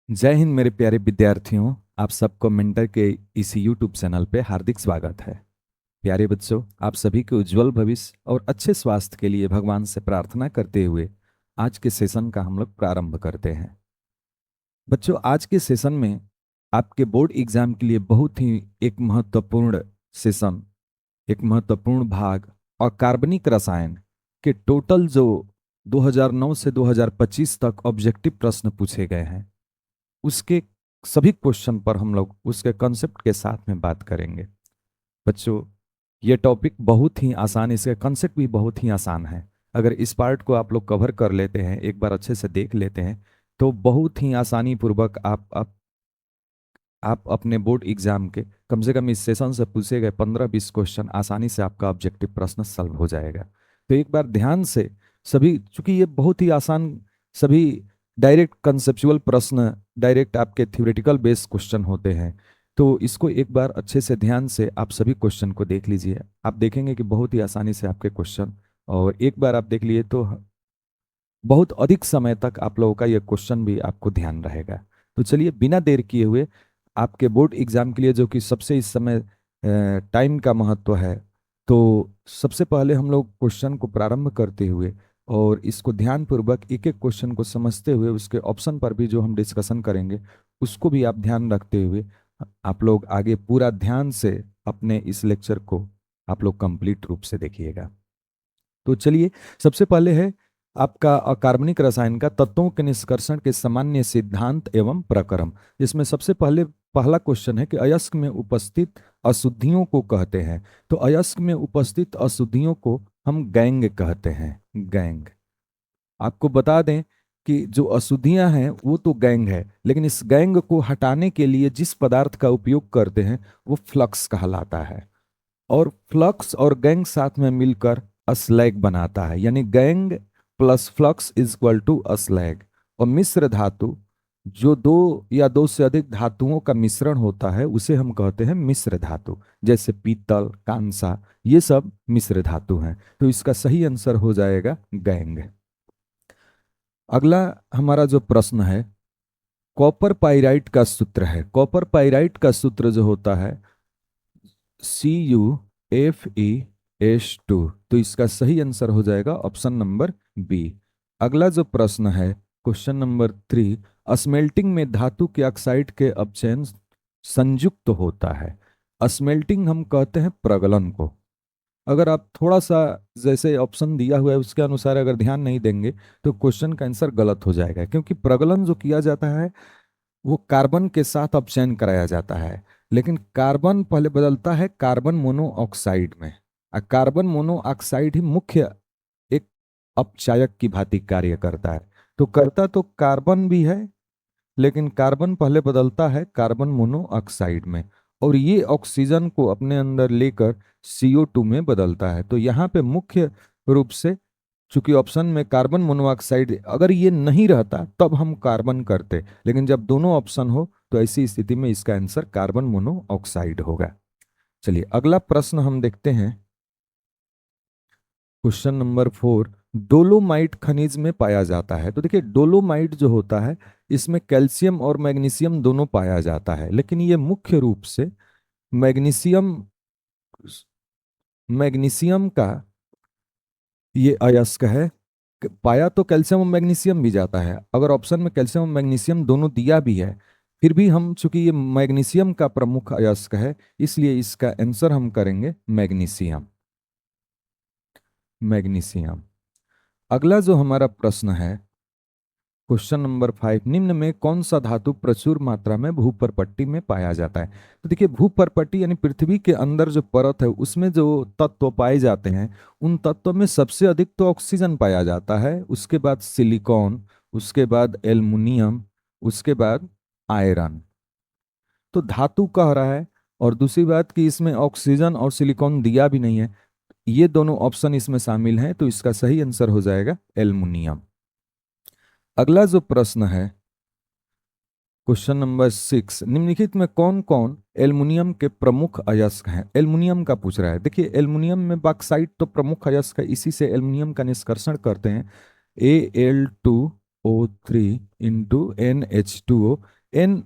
जय हिंद मेरे प्यारे विद्यार्थियों। आप सबको मेंटर के इस यूट्यूब चैनल पे हार्दिक स्वागत है। प्यारे बच्चों, आप सभी के उज्जवल भविष्य और अच्छे स्वास्थ्य के लिए भगवान से प्रार्थना करते हुए आज के सेशन का हम लोग प्रारंभ करते हैं। बच्चों, आज के सेशन में आपके बोर्ड एग्जाम के लिए बहुत ही एक महत्वपूर्ण सेशन, एक महत्वपूर्ण भाग और कार्बनिक रसायन के टोटल जो 2009 से 2025 तक ऑब्जेक्टिव प्रश्न पूछे गए हैं, उसके सभी क्वेश्चन पर हम लोग उसके कॉन्सेप्ट के साथ में बात करेंगे। बच्चों, ये टॉपिक बहुत ही आसान, इसका कॉन्सेप्ट भी बहुत ही आसान है। अगर इस पार्ट को आप लोग कवर कर लेते हैं, एक बार अच्छे से देख लेते हैं, तो बहुत ही आसानी पूर्वक आप अपने बोर्ड एग्जाम के कम से कम इस सेशन से पूछे गए 15-20 क्वेश्चन आसानी से आपका ऑब्जेक्टिव प्रश्न सॉल्व हो जाएगा। तो एक बार ध्यान से सभी, चूंकि ये बहुत ही आसान, सभी डायरेक्ट कंसेप्चुअल प्रश्न, डायरेक्ट आपके थ्योरेटिकल बेस्ड क्वेश्चन होते हैं, तो इसको एक बार अच्छे से ध्यान से आप सभी क्वेश्चन को देख लीजिए। आप देखेंगे कि बहुत ही आसानी से आपके क्वेश्चन, और एक बार आप देख लिए तो बहुत अधिक समय तक आप लोगों का ये क्वेश्चन भी आपको ध्यान रहेगा। तो चलिए, बिना देर किए हुए आपके बोर्ड एग्जाम के लिए, जो कि सबसे इस समय टाइम का महत्व है, तो सबसे पहले हम लोग क्वेश्चन को प्रारंभ करते हुए और इसको ध्यानपूर्वक एक एक क्वेश्चन को समझते हुए उसके ऑप्शन पर भी जो हम डिस्कशन करेंगे उसको भी आप ध्यान रखते हुए आप लोग आगे पूरा ध्यान से अपने इस लेक्चर को आप लोग कंप्लीट रूप से देखिएगा। तो चलिए, सबसे पहले है आपका अकार्बनिक रसायन का तत्वों के निष्कर्षण के सामान्य सिद्धांत एवं प्रक्रम। इसमें सबसे पहले पहला क्वेश्चन है कि अयस्क में उपस्थित अशुद्धियों को कहते हैं। तो अयस्क में उपस्थित अशुद्धियों को हम गैंग कहते हैं। गैंग, आपको बता दें कि जो अशुद्धियां हैं वो तो गैंग है, लेकिन इस गैंग को हटाने के लिए जिस पदार्थ का उपयोग करते हैं वो फ्लक्स कहलाता है। और फ्लक्स और गैंग साथ में मिलकर अस्लैग बनाता है, यानी gangue plus flux is equal to slag. और मिश्र धातु, जो दो या दो से अधिक धातुओं का मिश्रण होता है, उसे हम कहते हैं मिश्र धातु। जैसे पीतल, कांसा, ये सब मिश्र धातु हैं। तो इसका सही आंसर हो जाएगा गैंग। अगला हमारा जो प्रश्न है, कॉपर पाइराइट का सूत्र है। कॉपर पाइराइट का सूत्र जो होता है CuFeS2। तो इसका सही आंसर हो जाएगा ऑप्शन नंबर बी। अगला जो प्रश्न है, क्वेश्चन नंबर 3, स्मेल्टिंग में धातु के ऑक्साइड के अपचयन संयुक्त होता है। स्मेल्टिंग हम कहते हैं प्रगलन को। अगर आप थोड़ा सा जैसे ऑप्शन दिया हुआ है उसके अनुसार अगर ध्यान नहीं देंगे तो क्वेश्चन का आंसर गलत हो जाएगा, क्योंकि प्रगलन जो किया जाता है वो कार्बन के साथ अपचयन कराया जाता है। लेकिन कार्बन पहले बदलता है कार्बन मोनोऑक्साइड में, और कार्बन मोनोऑक्साइड ही मुख्य एक अपचायक की भांति कार्य करता है। तो करता तो कार्बन भी है, लेकिन कार्बन पहले बदलता है कार्बन मोनोऑक्साइड में, और ये ऑक्सीजन को अपने अंदर लेकर CO2 में बदलता है। तो यहाँ पे मुख्य रूप से, चूंकि ऑप्शन में कार्बन मोनोऑक्साइड अगर ये नहीं रहता तब हम कार्बन करते, लेकिन जब दोनों ऑप्शन हो तो ऐसी स्थिति में इसका आंसर कार्बन मोनोऑक्साइड होगा। चलिए, अगला प्रश्न हम देखते हैं। क्वेश्चन नंबर 4, डोलोमाइट खनिज में पाया जाता है। तो देखिए, डोलोमाइट जो होता है इसमें कैल्शियम और मैग्नीशियम दोनों पाया जाता है, लेकिन ये मुख्य रूप से मैग्नीशियम मैग्नीशियम का ये अयस्क है। पाया तो कैल्शियम और मैग्नीशियम भी जाता है। अगर ऑप्शन में कैल्शियम और मैग्नीशियम दोनों दिया भी है, फिर भी हम, चूंकि ये मैग्नीशियम का प्रमुख अयस्क है, इसलिए इसका आंसर हम करेंगे मैग्नीशियम। मैग्नीशियम। अगला जो हमारा प्रश्न है, क्वेश्चन नंबर 5, निम्न में कौन सा धातु प्रचुर मात्रा में भूपर्पट्टी में पाया जाता है। तो देखिए, भूपर्पट्टी यानी पृथ्वी के अंदर जो परत है उसमें जो तत्व पाए जाते हैं, उन तत्वों में सबसे अधिक तो ऑक्सीजन पाया जाता है, उसके बाद सिलिकॉन, उसके बाद एल्युमिनियम, उसके बाद आयरन। तो धातु कह रहा है, और दूसरी बात कि इसमें ऑक्सीजन और सिलिकॉन दिया भी नहीं है, ये दोनों ऑप्शन इसमें शामिल हैं, तो इसका सही आंसर हो जाएगा एल्युमिनियम। अगला जो प्रश्न है, क्वेश्चन नंबर 6, निम्नलिखित में कौन कौन एल्युमिनियम के प्रमुख अयस्क हैं। एल्युमिनियम का पूछ रहा है। देखिए, एल्युमिनियम में बॉक्साइट तो प्रमुख अयस्क है, इसी से एल्युमिनियम का निष्कर्षण करते हैं। Al2 O3 into NH2O। N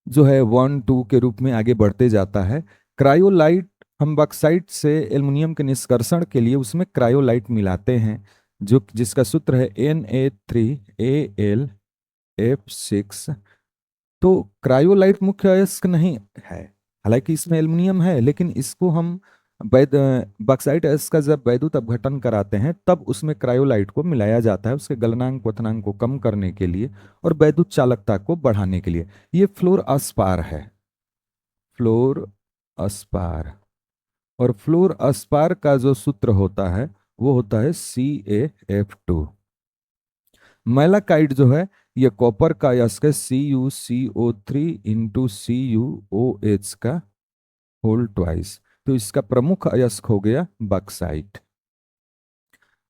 जो है 1 2 के रूप में आगे बढ़ते जाता है। क्रायोलाइट, हम बॉक्साइट से एल्युमिनियम के निष्कर्षण के लिए उसमें क्रायोलाइट मिलाते हैं, जो जिसका सूत्र है Na3Al F6। तो क्रायोलाइट मुख्य अयस्क नहीं है, हालांकि इसमें एल्युमिनियम है, लेकिन इसको हम वैद बॉक्साइट अयस्क का जब वैद्युत अपघटन कराते हैं तब उसमें क्रायोलाइट को मिलाया जाता है, उसके गलनांक क्वथनांक को कम करने के लिए और वैद्युत चालकता को बढ़ाने के लिए। ये फ्लोर अस्पार है, फ्लोर अस्पार। और फ्लोर अस्पार का जो सूत्र होता है वो होता है CaF2। मैलाकाइट जो है ये कॉपर का अयस्क है, CuCO3 इंटू CuOH का होल ट्वाइस। तो इसका प्रमुख अयस्क हो गया बॉक्साइट।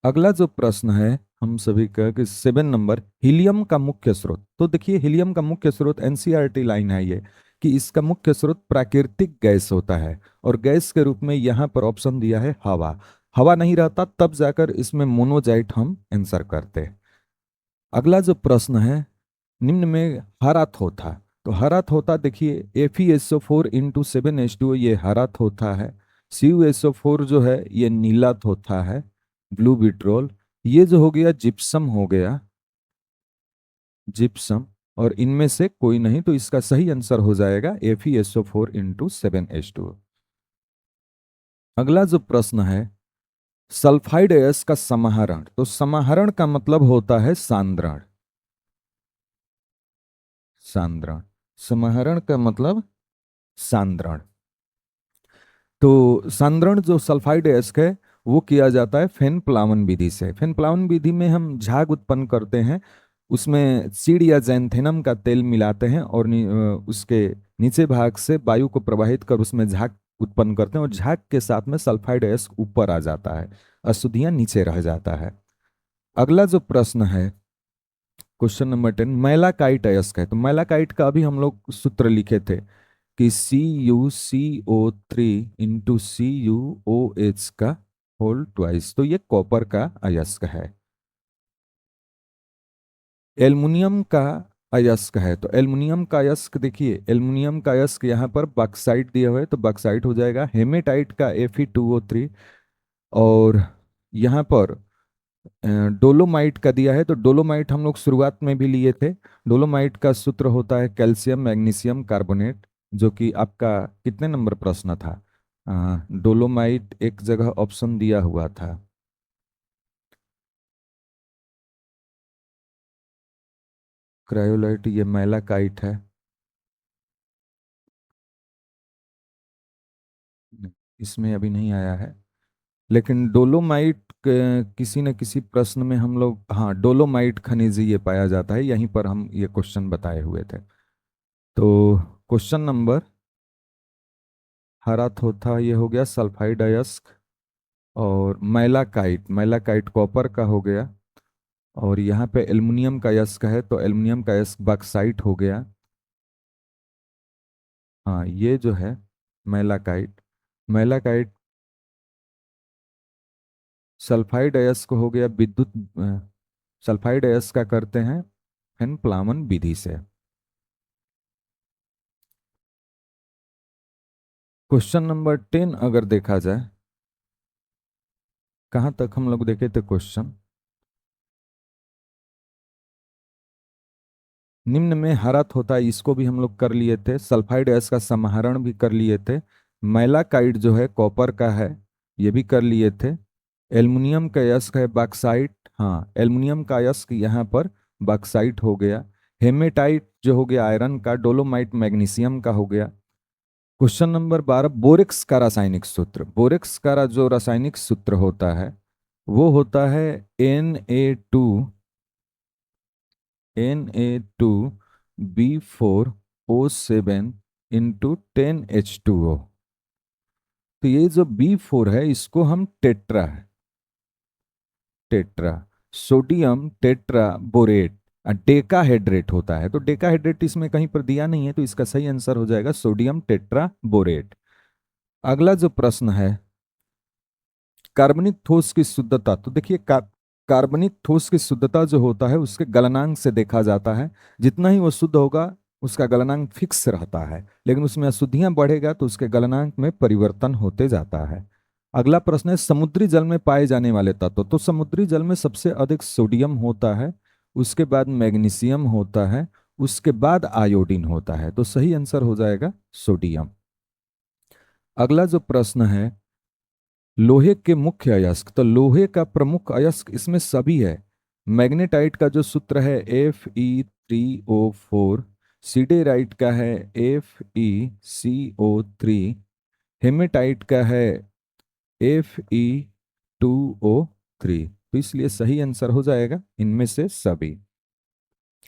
अगला जो प्रश्न है हम सभी का कि 7 नंबर, हीलियम का मुख्य स्रोत। तो देखिए हीलियम का मुख्य स्रोत एनसीईआरटी लाइन है ये, कि इसका मुख्य स्रोत प्राकृतिक गैस होता है, और गैस के रूप में यहाँ पर ऑप्शन दिया है हवा। हवा नहीं रहता तब जाकर इसमें मोनोजाइट हम आंसर करते हैं। अगला जो प्रश्न है, निम्न में हरा थोथा। तो हरा थोथा देखिए FeSO4 इंटू 7H2O, ये हरा थोथा है। CuSO4 जो है ये नीला थोथा है, ब्लू विट्रोल। ये जो हो गया जिप्सम हो गया, जिप्सम। और इनमें से कोई नहीं, तो इसका सही आंसर हो जाएगा FeSO4 इंटू 7H2O। अगला जो प्रश्न है, सल्फाइड अयस्क का समाहरण। तो समाहरण का मतलब होता है सांद्रण, सांद्रण। समाहरण का मतलब सांद्रण। तो सांद्रण जो सल्फाइड अयस्क है वो किया जाता है फेन प्लावन विधि से। फेन प्लावन विधि में हम झाग उत्पन्न करते हैं, उसमें सीड या जैंथेनम का तेल मिलाते हैं और उसके नीचे भाग से वायु को प्रवाहित कर उसमें झाग उत्पन्न करते हैं, और झाग के साथ में सल्फाइड अयस्क ऊपर आ जाता है, अशुद्धियां नीचे रह जाता है। अगला जो प्रश्न है क्वेश्चन नंबर 10, मैलाकाइट अयस्क है। तो मैलाकाइट का अभी हम लोग सूत्र लिखे थे कि CuCO3 इंटू CuOH का होल ट्वाइस। तो ये कॉपर का अयस्क है। एल्युमिनियम का अयस्क है। तो एल्युमिनियम का अयस्क देखिए, एल्युमिनियम का अयस्क यहाँ पर बॉक्साइट दिया हुआ है तो बॉक्साइट हो जाएगा। हेमेटाइट का Fe2O3। और यहाँ पर डोलोमाइट का दिया है, तो डोलोमाइट हम लोग शुरुआत में भी लिए थे। डोलोमाइट का सूत्र होता है कैल्शियम मैग्नीशियम कार्बोनेट, जो कि आपका कितने नंबर प्रश्न था। डोलोमाइट एक जगह ऑप्शन दिया हुआ था। क्रायोलाइट ये मैलाकाइट है। नहीं, इसमें अभी नहीं आया है, लेकिन डोलोमाइट किसी न किसी प्रश्न में हम लोग, हाँ डोलोमाइट खनिज ये पाया जाता है, यहीं पर हम ये क्वेश्चन बताए हुए थे। तो क्वेश्चन नंबर, हरा थोथा ये हो गया सल्फाइड अयस्क। और मैलाकाइट, मैलाकाइट कॉपर का हो गया। और यहाँ पे एल्युमिनियम का अयस्क है, तो एल्युमिनियम का अयस्क बॉक्साइट हो गया। हाँ ये जो है मैलाकाइट, मैलाकाइट। सल्फाइड अयस्क हो गया विद्युत सल्फाइड अयस्क का करते हैं फेन प्लावन विधि से। क्वेश्चन नंबर 10 अगर देखा जाए, कहाँ तक हम लोग देखे थे क्वेश्चन, निम्न में हरत होता है, इसको भी हम लोग कर लिए थे। सल्फाइड अयस्क का समाहरण भी कर लिए थे। मैलाकाइट जो है कॉपर का है, ये भी कर लिए थे। एल्युमिनियम का अयस्क है बॉक्साइट, हाँ एल्युमिनियम का अयस्क यहाँ पर बॉक्साइट हो गया। हेमेटाइट जो हो गया आयरन का। डोलोमाइट मैग्नीशियम का हो गया। क्वेश्चन नंबर 12, बोरेक्स का रासायनिक सूत्र। बोरेक्स का जो रासायनिक सूत्र होता है वो होता है Na2B4O7 इंटू 10H2O। तो ये जो B4 है इसको हम tetra, tetra sodium tetra borate decahydrate होता है। तो डेकाहेड्रेट इसमें कहीं पर दिया नहीं है, तो इसका सही आंसर हो जाएगा सोडियम टेट्रा बोरेट। अगला जो प्रश्न है, कार्बनिक ठोस की शुद्धता। तो देखिए कार्बनिक ठोस की शुद्धता जो होता है उसके गलनांक से देखा जाता है। जितना ही वो शुद्ध होगा उसका गलनांक फिक्स रहता है, लेकिन उसमें अशुद्धियां बढ़ेगा तो उसके गलनांक में परिवर्तन होते जाता है। अगला प्रश्न है समुद्री जल में पाए जाने वाले तत्व। तो समुद्री जल में सबसे अधिक सोडियम होता है, उसके बाद मैग्नीशियम होता है, उसके बाद आयोडीन होता है। तो सही आंसर हो जाएगा सोडियम। अगला जो प्रश्न है लोहे के मुख्य अयस्क। तो लोहे का प्रमुख अयस्क इसमें सभी है। मैग्नेटाइट का जो सूत्र है Fe3O4, सिडेराइट का है FeCO3, हेमेटाइट का है Fe2O3। तो इसलिए सही आंसर हो जाएगा इनमें से सभी।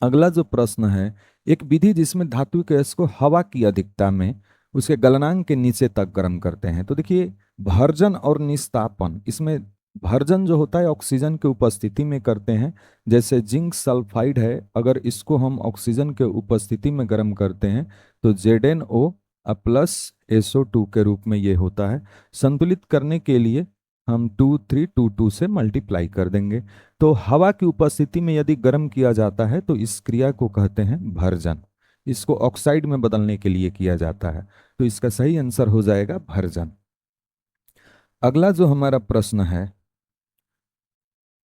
अगला जो प्रश्न है एक विधि जिसमें धातु के अयस्क को हवा की अधिकता में उसके गलनांक के नीचे तक गर्म करते हैं। तो देखिए भर्जन और निस्तापन, इसमें भर्जन जो होता है ऑक्सीजन के उपस्थिति में करते हैं। जैसे जिंक सल्फाइड है, अगर इसको हम ऑक्सीजन के उपस्थिति में गर्म करते हैं तो ZnO प्लस SO2 के रूप में ये होता है। संतुलित करने के लिए हम 2322 से मल्टीप्लाई कर देंगे। तो हवा की उपस्थिति में यदि गर्म किया जाता है तो इस क्रिया को कहते हैं भर्जन। इसको ऑक्साइड में बदलने के लिए किया जाता है। तो इसका सही आंसर हो जाएगा भर्जन। अगला जो हमारा प्रश्न है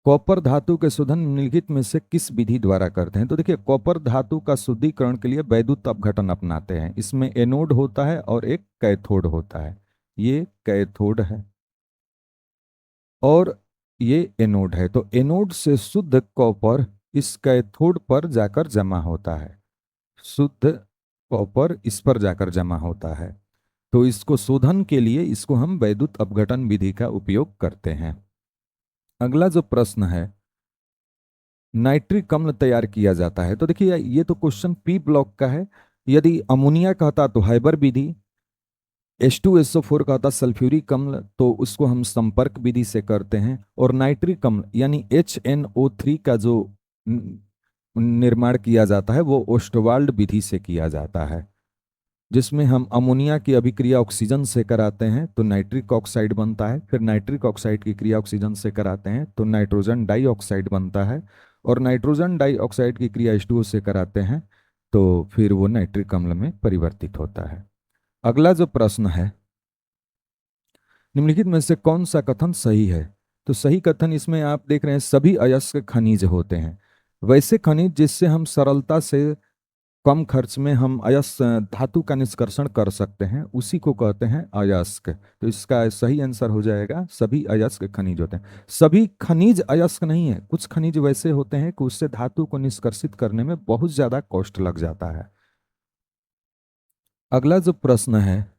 कॉपर धातु के शोधन निम्नलिखित में से किस विधि द्वारा करते हैं। तो देखिए कॉपर धातु का शुद्धिकरण के लिए वैद्युत अपघटन अपनाते हैं। इसमें एनोड होता है और एक कैथोड होता है। ये कैथोड है और ये एनोड है। तो एनोड से शुद्ध कॉपर इस कैथोड पर जाकर जमा होता है। शुद्ध कॉपर इस पर जाकर जमा होता है। तो इसको शोधन के लिए इसको हम वैद्युत अपघटन विधि का उपयोग करते हैं। अगला जो प्रश्न है नाइट्रिक अम्ल तैयार किया जाता है। तो देखिए ये तो क्वेश्चन पी ब्लॉक का है। यदि अमोनिया कहता तो हाइबर विधि, H2SO4 का होता सल्फ्यूरिक अम्ल तो उसको हम संपर्क विधि से करते हैं। और नाइट्रिक अम्ल यानी HNO3 का जो निर्माण किया जाता है वो ओस्टवाल्ड विधि से किया जाता है, जिसमें हम अमोनिया की अभिक्रिया ऑक्सीजन से कराते हैं तो नाइट्रिक ऑक्साइड बनता है। फिर नाइट्रिक ऑक्साइड की क्रिया ऑक्सीजन से कराते हैं तो नाइट्रोजन डाइऑक्साइड बनता है। और नाइट्रोजन डाइऑक्साइड की क्रिया H2O से कराते हैं तो फिर वो नाइट्रिक अम्ल में परिवर्तित होता है। अगला जो प्रश्न है निम्नलिखित में से कौन सा कथन सही है। तो सही कथन इसमें आप देख रहे हैं सभी अयस्क खनिज होते हैं। वैसे खनिज जिससे हम सरलता से कम खर्च में हम अयस्क धातु का निष्कर्षण कर सकते हैं उसी को कहते हैं अयस्क। तो इसका सही आंसर हो जाएगा सभी अयस्क खनिज होते हैं। सभी खनिज अयस्क नहीं है, कुछ खनिज वैसे होते हैं कि उससे धातु को निष्कर्षित करने में बहुत ज्यादा कॉस्ट लग जाता है। अगला जो प्रश्न है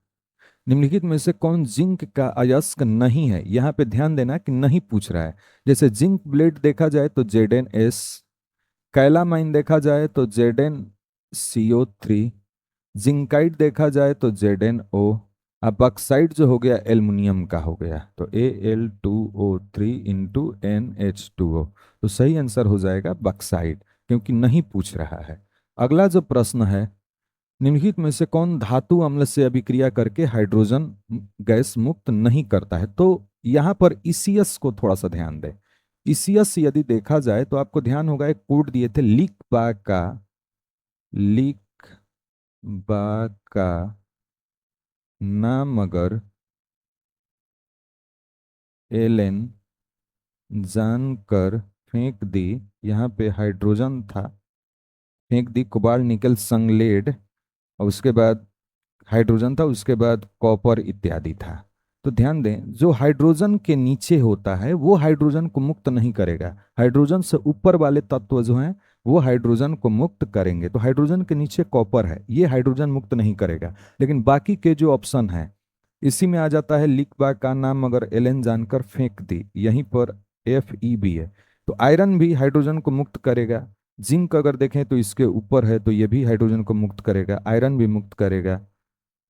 निम्नलिखित में से कौन जिंक का अयस्क नहीं है। यहाँ पे ध्यान देना कि नहीं पूछ रहा है। जैसे जिंक ब्लेड देखा जाए तो ZnS, कैलामाइन देखा जाए तो ZnCO3, जिंकाइड देखा जाए तो ZnO, अब बक्साइड जो हो गया एल्युमिनियम का हो गया तो Al2O3 × NH2O। तो सही आंसर हो जाएगा बक्साइड, क्योंकि नहीं पूछ रहा है। अगला जो प्रश्न है निम्नलिखित में से कौन धातु अम्ल से अभिक्रिया करके हाइड्रोजन गैस मुक्त नहीं करता है। तो यहाँ पर ईसीएस को थोड़ा सा ध्यान दें। ईसीएस यदि देखा जाए तो आपको ध्यान होगा एक कोड दिए थे लिक बा का नाम अगर एलेन जानकर फेंक दी, यहाँ पे हाइड्रोजन था, फेंक दी कोबाल्ट निकल संगलेड, और उसके बाद हाइड्रोजन था, उसके बाद कॉपर इत्यादि था। तो ध्यान दें जो हाइड्रोजन के नीचे होता है वो हाइड्रोजन को मुक्त नहीं करेगा। हाइड्रोजन से ऊपर वाले तत्व जो हैं वो हाइड्रोजन को मुक्त करेंगे। तो हाइड्रोजन के नीचे कॉपर है, ये हाइड्रोजन मुक्त नहीं करेगा। लेकिन बाकी के जो ऑप्शन है इसी में आ जाता है लिख बा का नाम अगर एलेन जानकर फेंक दी, यहीं पर Fe भी है तो आयरन भी हाइड्रोजन को मुक्त करेगा। जिंक अगर देखें तो इसके ऊपर है तो ये भी हाइड्रोजन को मुक्त करेगा, आयरन भी मुक्त करेगा।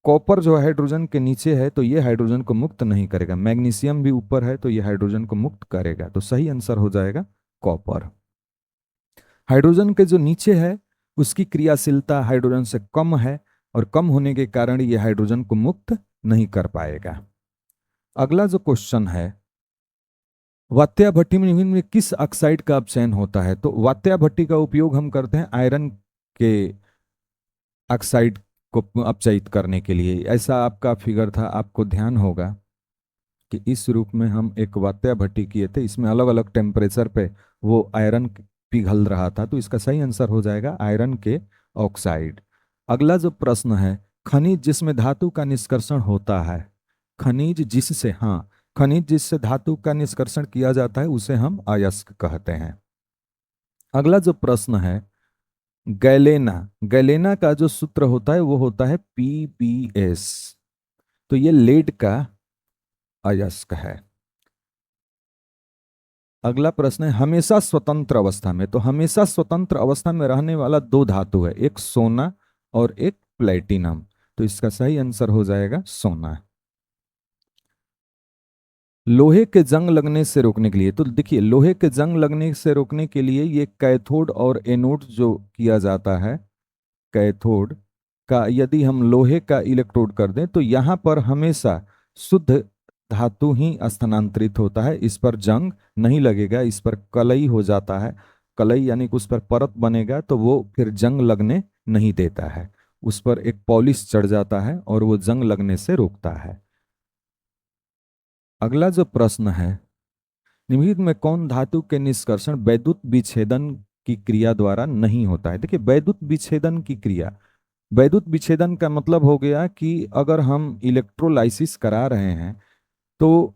कॉपर जो हाइड्रोजन के नीचे है तो ये हाइड्रोजन को मुक्त नहीं करेगा। मैग्नीशियम भी ऊपर है तो ये हाइड्रोजन को मुक्त करेगा। तो सही आंसर हो जाएगा कॉपर। हाइड्रोजन के जो नीचे है उसकी क्रियाशीलता हाइड्रोजन से कम है और कम होने के कारण ये हाइड्रोजन को मुक्त नहीं कर पाएगा। अगला जो क्वेश्चन है वात्या भट्टी में निम्न में किस ऑक्साइड का अपचयन होता है? तो वात्या भट्टी का उपयोग हम करते हैं आयरन के ऑक्साइड को अपचयित करने के लिए। ऐसा आपका फिगर था, आपको ध्यान होगा कि इस रूप में हम एक वात्या भट्टी किए थे, इसमें अलग अलग टेम्परेचर पे वो आयरन पिघल रहा था। तो इसका सही आंसर हो जाएगा आयरन के ऑक्साइड। अगला जो प्रश्न है, खनिज जिसमें धातु का निष्कर्षण होता है, खनिज जिससे, हाँ, खनिज जिससे धातु का निष्कर्षण किया जाता है उसे हम अयस्क कहते हैं। अगला जो प्रश्न है, गैलेना, गैलेना का जो सूत्र होता है वो होता है PbS। तो ये लेड का अयस्क है। अगला प्रश्न है, हमेशा स्वतंत्र अवस्था में, तो हमेशा स्वतंत्र अवस्था में रहने वाला दो धातु है, एक सोना और एक प्लेटिनम। तो इसका सही आंसर हो जाएगा सोना। लोहे के जंग लगने से रोकने के लिए, तो देखिए लोहे के जंग लगने से रोकने के लिए ये कैथोड और एनोड जो किया जाता है, कैथोड का यदि हम लोहे का इलेक्ट्रोड कर दें तो यहाँ पर हमेशा शुद्ध धातु ही स्थानांतरित होता है, इस पर जंग नहीं लगेगा, इस पर कलई हो जाता है। कलई यानी कि उस पर परत बनेगा तो वो फिर जंग लगने नहीं देता है, उस पर एक पॉलिश चढ़ जाता है और वो जंग लगने से रोकता है। अगला जो प्रश्न है, निम्नलिखित में कौन धातु के निष्कर्षण वैद्युत विच्छेदन की क्रिया द्वारा नहीं होता है? देखिए वैद्युत विच्छेदन की क्रिया, वैद्युत विच्छेदन का मतलब हो गया कि अगर हम इलेक्ट्रोलाइसिस करा रहे हैं तो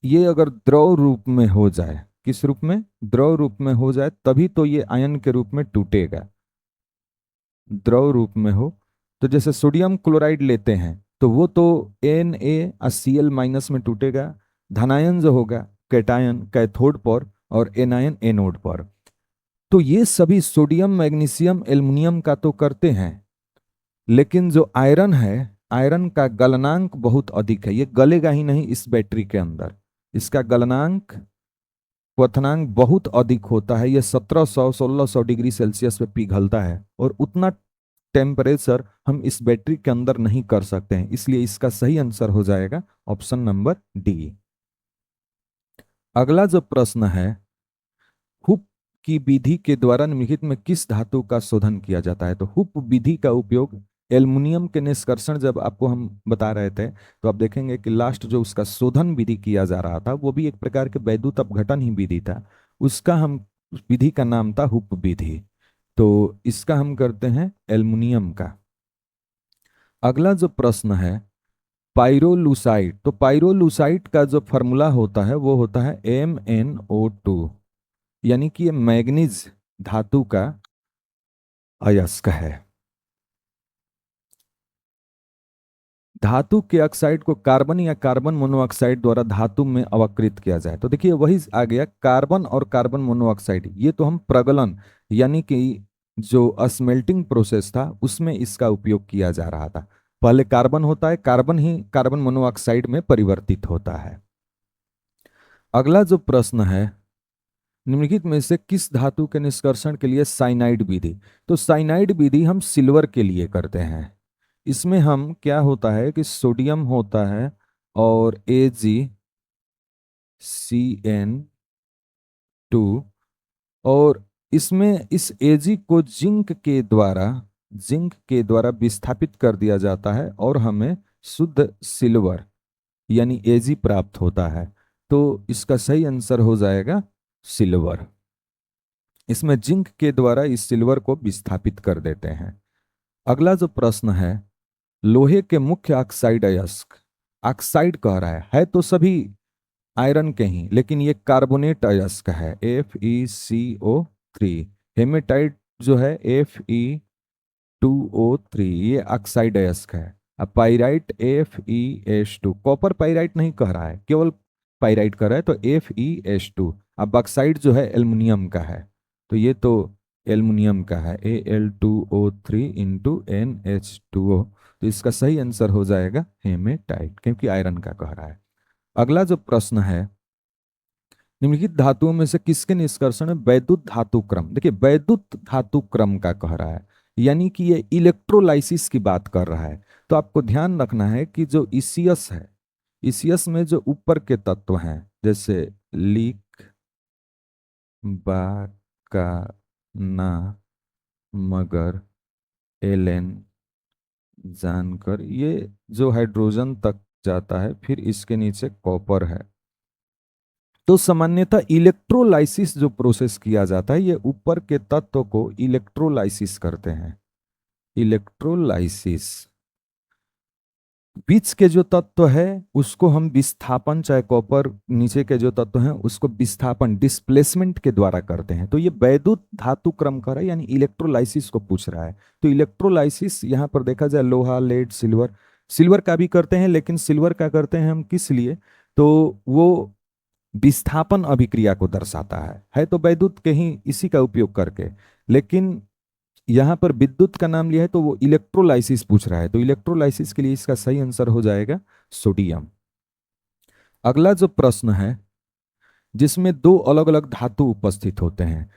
ये अगर द्रव रूप में हो जाए, किस रूप में? द्रव रूप में हो जाए तभी तो ये आयन के रूप में टूटेगा। द्रव रूप में हो तो जैसे सोडियम क्लोराइड लेते हैं तो वो तो Na माइनस में टूटेगा। धनायन जो होगा कैटायन कैथोड पर और एनायन एनोड पर। तो ये सभी सोडियम मैग्नीशियम एल्युमिनियम का तो करते हैं, लेकिन जो आयरन है, आयरन का गलनांक बहुत अधिक है, ये गलेगा ही नहीं इस बैटरी के अंदर। इसका गलनांक, क्वथनांक बहुत अधिक होता है, ये 1700-1600 डिग्री सेल्सियस पे पिघलता है और उतना टेम्परेचर हम इस बैटरी के अंदर नहीं कर सकते हैं, इसलिए इसका सही आंसर हो जाएगा ऑप्शन नंबर डी। अगला जो प्रश्न है, हुप की विधि के द्वारा निम्नलिखित में किस धातु का शोधन किया जाता है? तो हुप विधि का उपयोग एल्युमिनियम के निष्कर्षण जब आपको हम बता रहे थे तो आप देखेंगे कि लास्ट जो उसका शोधन विधि किया जा रहा था वो भी एक प्रकार के वैद्युत अपघटन ही विधि था, उसका हम, उस विधि का नाम था हुप विधि। तो इसका हम करते हैं एल्युमिनियम का। अगला जो प्रश्न है, पाइरोलुसाइड, तो पाइरोलुसाइड का जो फॉर्मूला होता है वो होता है MnO2, यानी कि ये मैग्नीज धातु का अयस्क है। धातु के ऑक्साइड को कार्बन या कार्बन मोनोऑक्साइड द्वारा धातु में अवकृत किया जाए, तो देखिए वही आ गया कार्बन और कार्बन मोनोऑक्साइड, ये तो हम प्रगलन यानी कि जो स्मेल्टिंग प्रोसेस था उसमें इसका उपयोग किया जा रहा था। पहले कार्बन होता है, कार्बन ही कार्बन मोनोऑक्साइड में परिवर्तित होता है। अगला जो प्रश्न है, निम्नलिखित में से किस धातु के निष्कर्षण के लिए साइनाइड विधि? तो साइनाइड विधि हम सिल्वर के लिए करते हैं। इसमें हम क्या होता है कि सोडियम होता है और AgCN2, और इसमें इस Ag को जिंक के द्वारा विस्थापित कर दिया जाता है और हमें शुद्ध सिल्वर यानी Ag प्राप्त होता है। तो इसका सही आंसर हो जाएगा सिल्वर। इसमें जिंक के द्वारा इस सिल्वर को विस्थापित कर देते हैं। अगला जो प्रश्न है, लोहे के मुख्य ऑक्साइड अयस्क, ऑक्साइड कह रहा है तो सभी आयरन के ही, लेकिन ये कार्बोनेट अयस्क है FeCO3। हेमेटाइट जो है Fe2O3, ये ऑक्साइड अयस्क है। अब पाइराइट FeS2, कॉपर पाइराइट नहीं कह रहा है, केवल पाइराइट कह रहा है तो FeS2। अब बॉक्साइड जो है एल्युमिनियम का है, तो ये तो एल्युमिनियम का है Al2O3 इंटू NH2O। तो इसका सही आंसर हो जाएगा हेमेटाइट, क्योंकि आयरन का कह रहा है। अगला जो प्रश्न है, निम्नलिखित धातुओं में से किसके निष्कर्षण में वैद्युत धातु क्रम, देखिए वैद्युत धातु क्रम का कह रहा है, यानी कि ये इलेक्ट्रोलाइसिस की बात कर रहा है। तो आपको ध्यान रखना है कि जो ईसीएस है, ईसीएस में जो ऊपर के तत्व हैं जैसे लिख बा का ना मगर एलन जानकर, ये जो हाइड्रोजन तक जाता है, फिर इसके नीचे कॉपर है। तो सामान्यतः इलेक्ट्रोलाइसिस जो प्रोसेस किया जाता है, ये ऊपर के तत्व को इलेक्ट्रोलाइसिस करते हैं। इलेक्ट्रोलाइसिस, बीच के जो तत्व है उसको हम विस्थापन, चाहे कॉपर, नीचे के जो तत्व हैं उसको विस्थापन, डिस्प्लेसमेंट के द्वारा करते हैं। तो ये वैद्युत धातु क्रमकर है, यानी इलेक्ट्रोलाइसिस को पूछ रहा है। तो इलेक्ट्रोलाइसिस यहाँ पर देखा जाए लोहा, लेड, सिल्वर, सिल्वर का भी करते हैं, लेकिन सिल्वर का करते हैं हम किस लिए, तो वो विस्थापन अभिक्रिया को दर्शाता है तो वैद्युत के ही इसी का उपयोग करके। लेकिन यहां पर विद्युत का नाम लिया है तो वो इलेक्ट्रोलाइसिस पूछ रहा है, तो इलेक्ट्रोलाइसिस के लिए इसका सही आंसर हो जाएगा सोडियम। अगला जो प्रश्न है, जिसमें दो अलग अलग धातु उपस्थित होते हैं,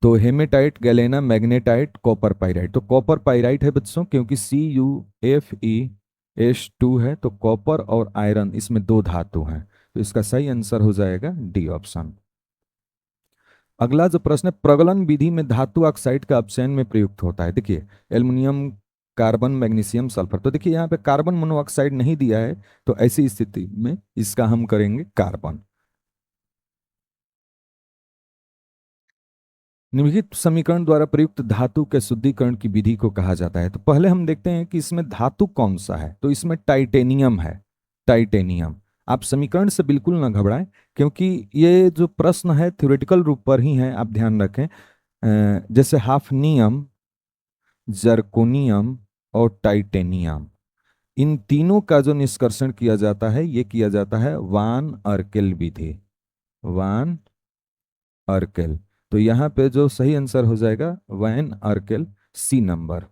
तो hematite, galena, magnetite, copper pyrite. तो कॉपर पाइराइट है बच्चों, क्योंकि CuFeS2 है, तो कॉपर और आयरन इसमें दो धातु हैं, तो इसका सही आंसर हो जाएगा डी ऑप्शन। अगला जो प्रश्न है, प्रगलन विधि में धातु ऑक्साइड का अपचयन में प्रयुक्त होता है। देखिए, एल्युमिनियम, कार्बन, मैग्नीशियम, सल्फर। तो देखिए यहाँ पे कार्बन मोनोऑक्साइड नहीं दिया है, तो ऐसी स्थिति में इसका हम करेंगे कार्बन। निम्नलिखित समीकरण द्वारा प्रयुक्त धातु के शुद्धिकरण की विधि को कहा जाता है। तो पहले हम देखते हैं कि इसमें धातु कौन सा है, तो इसमें टाइटेनियम है। टाइटेनियम। आप समीकरण से बिल्कुल ना घबराएं, क्योंकि ये जो प्रश्न है थ्योरेटिकल रूप पर ही है, आप ध्यान रखें। जैसे हाफनियम, जर्कोनियम और टाइटेनियम, इन तीनों का जो निष्कर्षण किया जाता है, ये किया जाता है वान अर्केल विधि। वान अर्केल। तो यहाँ पे जो सही आंसर हो जाएगा वैन अर्केल, सी नंबर।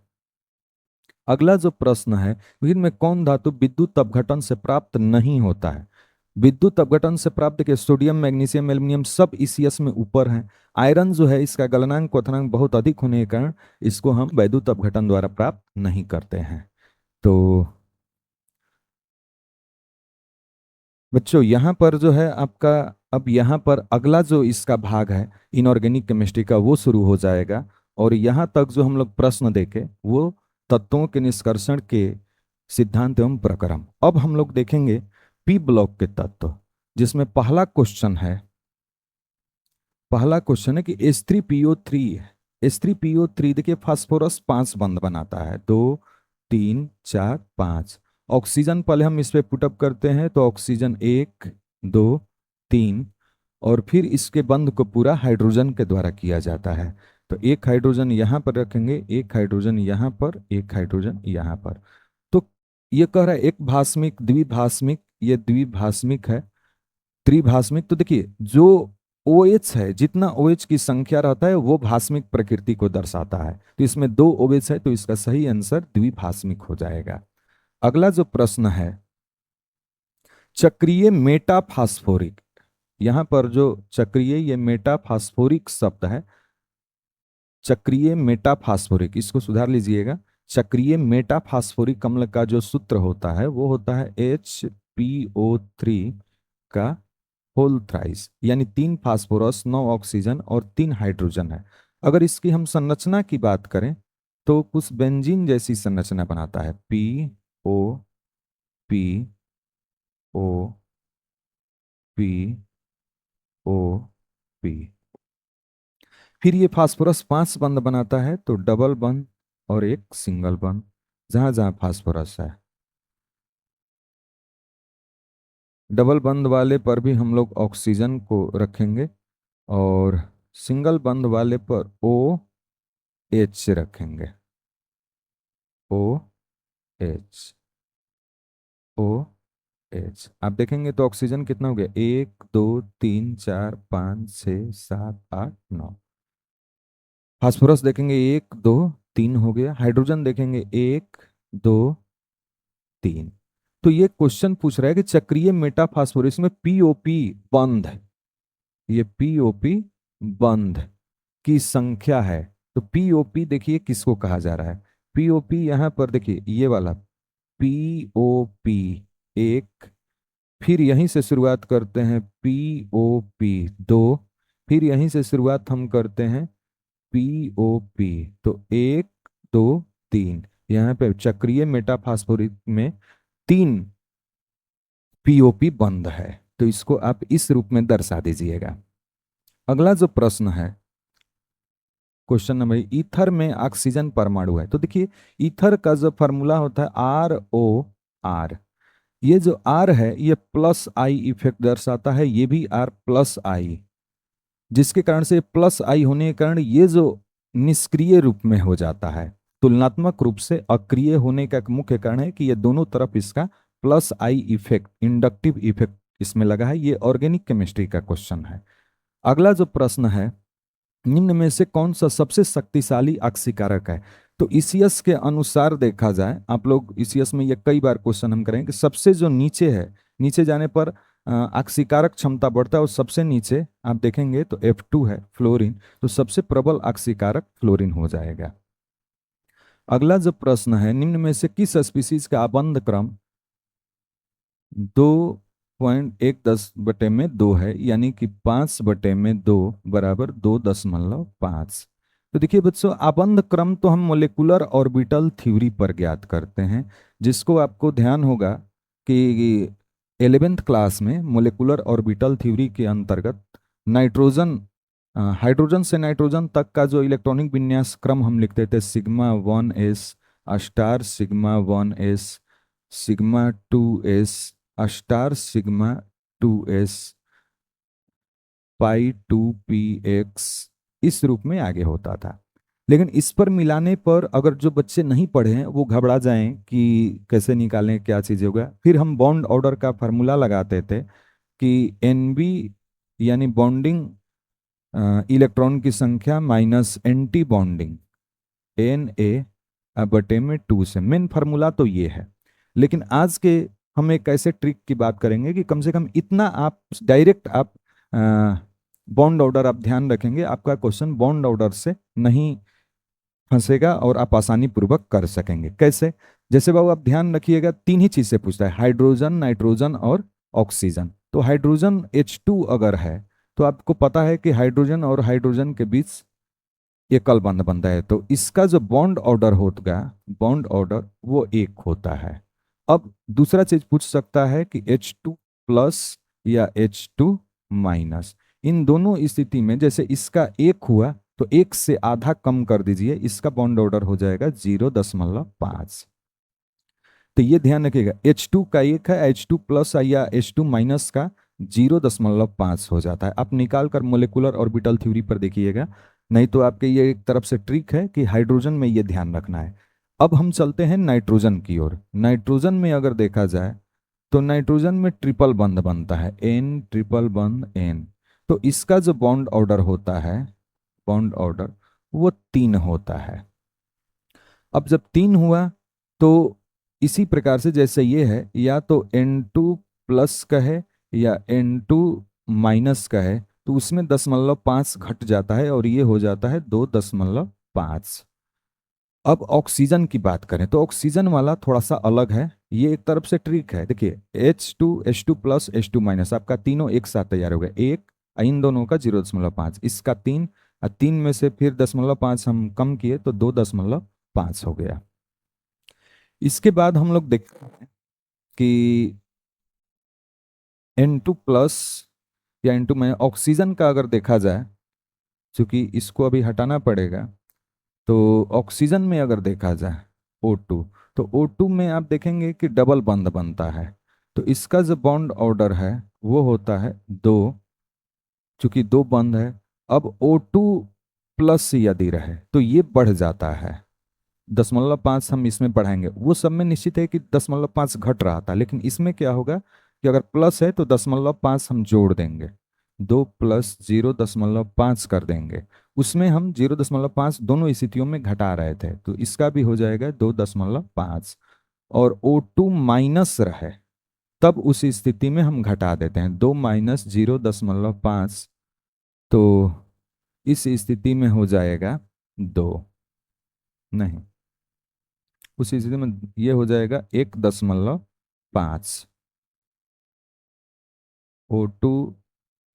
अगला जो प्रश्न है, इनमें कौन धातु विद्युत अपघटन से प्राप्त नहीं होता है। विद्युत अपघटन से प्राप्त, देखिए सोडियम, मैग्नीशियम, एल्युमिनियम सब ईसीएस में ऊपर है। आयरन जो है इसका गलनांक, क्वथनांक बहुत अधिक होने के कारण इसको हम वैद्युत अपघटन द्वारा प्राप्त नहीं करते हैं। तो बच्चों यहाँ पर जो है आपका, अब यहाँ पर अगला जो इसका भाग है इनऑर्गेनिक केमिस्ट्री का, वो शुरू हो जाएगा। और यहाँ तक जो हम लोग प्रश्न देखे वो तत्वों के निष्कर्षण के सिद्धांत एवं प्रक्रम। अब हम लोग देखेंगे पी ब्लॉक के तत्व, जिसमें पहला क्वेश्चन है कि H3PO3। H3PO3 देखिए फास्फोरस 5 बंध बनाता है, 2, 3, 4, 5। ऑक्सीजन पहले हम इस पे पुटअप करते हैं, तो ऑक्सीजन 1, 2, 3, और फिर इसके बंध को पूरा हाइड्रोजन के द्वारा किया जाता है। तो एक हाइड्रोजन यहाँ पर रखेंगे, एक हाइड्रोजन यहाँ पर, एक हाइड्रोजन यहाँ पर। तो ये कह रहा है एक भास्मिक, द्विभास्मिक, ये द्विभास्मिक है, त्रिभास्मिक। तो देखिए जो OH है, जितना OH की संख्या रहता है वो भास्मिक प्रकृति को दर्शाता है। तो इसमें दो OH है, तो इसका सही आंसर द्विभास्मिक हो जाएगा। अगला जो प्रश्न है, चक्रीय मेटाफास्फोरिक। यहां पर जो चक्रीय, ये मेटाफास्फोरिक शब्द है, चक्रीय मेटाफास्फोरिक, इसको सुधार लीजिएगा। चक्रीय मेटाफास्फोरिक अम्ल का जो सूत्र होता है वो होता है HPO3 का होल थ्राइस, यानी 3 फास्फोरस, 9 ऑक्सीजन और 3 हाइड्रोजन है। अगर इसकी हम संरचना की बात करें तो कुछ बेंजीन जैसी संरचना बनाता है, POPOPOP। फिर ये फास्फोरस 5 बंध बनाता है, तो डबल बंध और एक सिंगल बंध, जहां जहां फास्फोरस है। डबल बंध वाले पर भी हम लोग ऑक्सीजन को रखेंगे, और सिंगल बंध वाले पर OH रखेंगे। OH, OH। आप देखेंगे तो ऑक्सीजन कितना हो गया, 1, 2, 3, 4, 5, 6, 7, 8, 9। फास्फोरस देखेंगे 1, 2, 3 हो गया। हाइड्रोजन देखेंगे 1, 2, 3। तो ये क्वेश्चन पूछ रहा है कि चक्रीय मेटाफास्फोरस में पीओपी बंध, ये पीओपी बंध की संख्या है। तो पीओपी देखिए किसको कहा जा रहा है। पीओपी यहां पर देखिए ये वाला पीओपी 1, फिर यहीं से शुरुआत करते हैं POP 2, फिर यहीं से शुरुआत हम करते हैं POP। तो 1 2 3, यहाँ पे चक्रीय मेटाफास्फोरिक में 3 POP बंद है, तो इसको आप इस रूप में दर्शा दीजिएगा। अगला जो प्रश्न है, क्वेश्चन नंबर, ईथर में ऑक्सीजन परमाणु है। तो देखिए, ईथर का जो फॉर्मूला होता है ROR, ये जो R है ये प्लस आई इफेक्ट दर्शाता है, ये भी R प्लस आई, जिसके कारण से प्लस आई होने के कारण ये जो निष्क्रिय रूप में हो जाता है, तुलनात्मक रूप से अक्रिय होने का एक मुख्य कारण है कि ये दोनों तरफ इसका plus I effect, inductive effect इसमें लगा है। ये ऑर्गेनिक केमिस्ट्री का क्वेश्चन है। अगला जो प्रश्न है, निम्न में से कौन सा सबसे शक्तिशाली ऑक्सीकारक है। तो ईसीएस के अनुसार देखा जाए, आप लोग ईसीएस में ये कई बार क्वेश्चन हम करेंगे कि सबसे जो नीचे है, नीचे जाने पर ऑक्सीकारक क्षमता बढ़ता है, और सबसे नीचे आप देखेंगे तो F2 है, फ्लोरीन, तो सबसे प्रबल ऑक्सीकारक फ्लोरीन हो जाएगा। अगला जो प्रश्न है, निम्न में से किस स्पीसीज का आबंध क्रम 2.110/2 है, यानी कि 5/2 बराबर 2.5। तो देखिए बच्चों, आबंध क्रम तो हम मोलेकुलर ऑर्बिटल थ्योरी पर ज्ञात करते हैं, जिसको आपको ध्यान होगा कि 11th क्लास में मोलेकुलर ऑर्बिटल थ्योरी के अंतर्गत नाइट्रोजन, हाइड्रोजन से नाइट्रोजन तक का जो इलेक्ट्रॉनिक विन्यास क्रम हम लिखते थे, σ1s star, σ1s, σ2s star, σ2s, π2px, इस रूप में आगे होता था। लेकिन इस पर मिलाने पर अगर जो बच्चे नहीं पढ़े हैं वो घबरा जाएं कि कैसे निकालें, क्या चीज़ होगा, फिर हम बॉन्ड ऑर्डर का फार्मूला लगाते थे कि NB यानी बॉन्डिंग इलेक्ट्रॉन की संख्या माइनस एंटी बॉन्डिंग Na/2 से। मेन फार्मूला तो ये है। लेकिन आज के हम एक ऐसे ट्रिक की बात करेंगे कि कम से कम इतना आप डायरेक्ट आप बॉन्ड ऑर्डर आप ध्यान रखेंगे, आपका क्वेश्चन बॉन्ड ऑर्डर से नहीं फंसेगा और आप आसानी पूर्वक कर सकेंगे। कैसे? जैसे बाबू आप ध्यान रखिएगा, तीन ही चीज से पूछता है, हाइड्रोजन, नाइट्रोजन और ऑक्सीजन। तो हाइड्रोजन H2 अगर है तो आपको पता है कि हाइड्रोजन और हाइड्रोजन के बीच एकल बंध बनता है, तो इसका जो बॉन्ड ऑर्डर होगा, बॉन्ड ऑर्डर वो एक होता है। अब दूसरा चीज पूछ सकता है कि H2 प्लस या H2 माइनस। इन दोनों स्थिति में जैसे इसका एक हुआ तो एक से आधा कम कर दीजिए, इसका बॉन्ड ऑर्डर हो जाएगा 0.5। तो ये ध्यान रखिएगा, H2 का एक है, H2 प्लस या H2 माइनस का 0.5 हो जाता है। आप निकाल कर मोलिकुलर ऑर्बिटल थ्योरी पर देखिएगा, नहीं तो आपके ये एक तरफ से ट्रिक है कि हाइड्रोजन में ये ध्यान रखना है। अब हम चलते हैं नाइट्रोजन की ओर। नाइट्रोजन में अगर देखा जाए तो नाइट्रोजन में ट्रिपल बंध बनता है, N ट्रिपल बंध N। तो इसका जो बॉन्ड ऑर्डर होता है, बॉन्ड ऑर्डर वो 3 होता है। अब जब 3 हुआ तो इसी प्रकार से जैसे ये है, या तो N2 प्लस का है या N2 माइनस का है, तो उसमें 0.5 घट जाता है और ये हो जाता है 2.5। अब ऑक्सीजन की बात करें तो ऑक्सीजन वाला थोड़ा सा अलग है, ये एक तरफ से ट्रिक है। देखिए H2 प्लस H2 माइनस, आपका तीनों एक साथ तैयार हो गए, एक इन दोनों का 0.5, इसका 3, और 3 में से फिर 0.5 हम कम किए तो 2.5 हो गया। इसके बाद हम लोग देखते हैं कि N2 प्लस या N2 में ऑक्सीजन का अगर देखा जाए, क्योंकि इसको अभी हटाना पड़ेगा, तो ऑक्सीजन में अगर देखा जाए O2, तो O2 में आप देखेंगे कि डबल बंध बनता है, तो इसका जो बॉन्ड ऑर्डर है वो होता है 2, चूंकि 2 बंध है। अब O2 प्लस यदि रहे तो ये बढ़ जाता है, 0.5 हम इसमें बढ़ाएंगे। वो सब में निश्चित है कि 0.5 घट रहा था, लेकिन इसमें क्या होगा कि अगर प्लस है तो 0.5 हम जोड़ देंगे, 2 प्लस 0.5 कर देंगे। उसमें हम 0.5 दोनों स्थितियों में घटा रहे थे, तो इसका भी हो जाएगा 2.5। और O2 माइनस रहे तब उस स्थिति में हम घटा देते हैं, 2 माइनस 0.5, तो इस स्थिति में हो जाएगा 2, नहीं, उस स्थिति में ये हो जाएगा 1.5। O2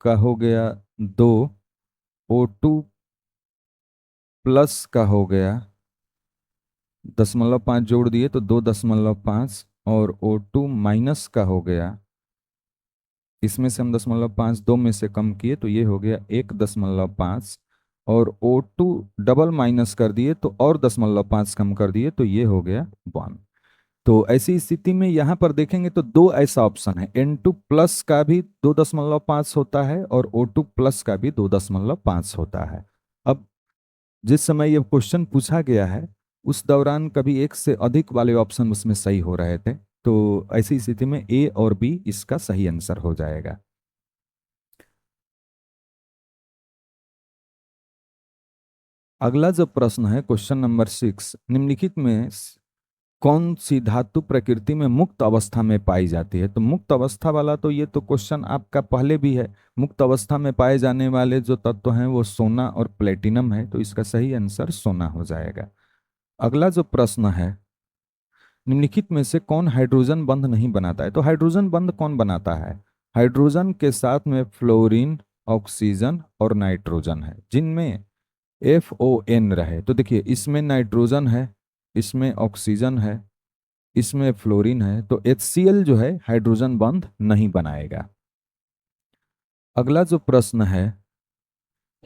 का हो गया 2, O2 प्लस का हो गया 0.5 जोड़ दिए तो 2.5, और O2 माइनस का हो गया, इसमें से हम 0.5 दो में से कम किए तो ये हो गया 1.5, और O2 डबल माइनस कर दिए तो और 0.5 कम कर दिए तो ये हो गया 1। तो ऐसी स्थिति में यहाँ पर देखेंगे तो दो ऐसा ऑप्शन है, N2 प्लस का भी 2.5 होता है और O2 प्लस का भी 2.5 होता है। अब जिस समय ये क्वेश्चन पूछा गया है उस दौरान कभी एक से अधिक वाले ऑप्शन उसमें सही हो रहे थे, तो ऐसी स्थिति में ए और बी इसका सही आंसर हो जाएगा। अगला जो प्रश्न है क्वेश्चन नंबर 6, निम्नलिखित में कौन सी धातु प्रकृति में मुक्त अवस्था में पाई जाती है? तो मुक्त अवस्था वाला तो ये तो क्वेश्चन आपका पहले भी है। मुक्त अवस्था में पाए जाने वाले जो तत्व हैं वो सोना और प्लेटिनम है, तो इसका सही आंसर सोना हो जाएगा। अगला जो प्रश्न है, निम्नलिखित में से कौन हाइड्रोजन बंध नहीं बनाता है? तो हाइड्रोजन बंध कौन बनाता है? हाइड्रोजन के साथ में फ्लोरीन, ऑक्सीजन और नाइट्रोजन है, जिनमें FON रहे। तो देखिए इसमें नाइट्रोजन है, इसमें ऑक्सीजन है, इसमें फ्लोरीन है, तो HCl जो है हाइड्रोजन बंध नहीं बनाएगा। अगला जो प्रश्न है,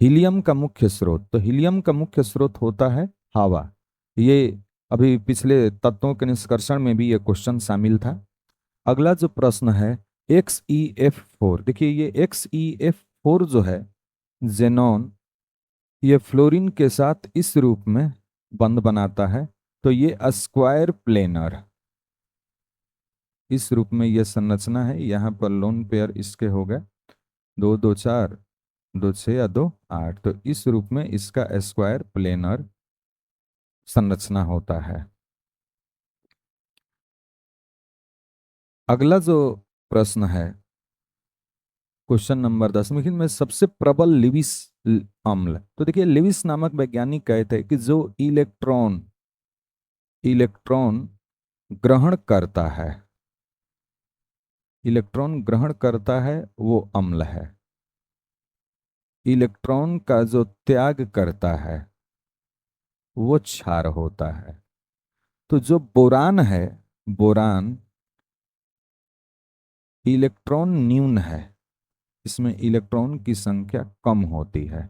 हीलियम का मुख्य स्रोत। तो हीलियम का मुख्य स्रोत होता है हवा। ये अभी पिछले तत्वों के निष्कर्षण में भी ये क्वेश्चन शामिल था। अगला जो प्रश्न है XeF4। देखिए ये XeF4 जो है जेनॉन, ये फ्लोरीन के साथ इस रूप में बंध बनाता है, तो ये स्क्वायर प्लेनर, इस रूप में ये संरचना है। यहाँ पर लोन पेयर इसके हो गए 2 2 4, 2 6 या 2 8, तो इस रूप में इसका स्क्वायर प्लेनर संरचना होता है। अगला जो प्रश्न है क्वेश्चन नंबर 10, में सबसे प्रबल लिविस अम्ल। तो देखिए लिविस नामक वैज्ञानिक कहते हैं कि जो इलेक्ट्रॉन इलेक्ट्रॉन ग्रहण करता है, इलेक्ट्रॉन ग्रहण करता है वो अम्ल है। इलेक्ट्रॉन का जो त्याग करता है वो क्षार होता है। तो जो बोरान है, बोरान इलेक्ट्रॉन न्यून है, इसमें इलेक्ट्रॉन की संख्या कम होती है।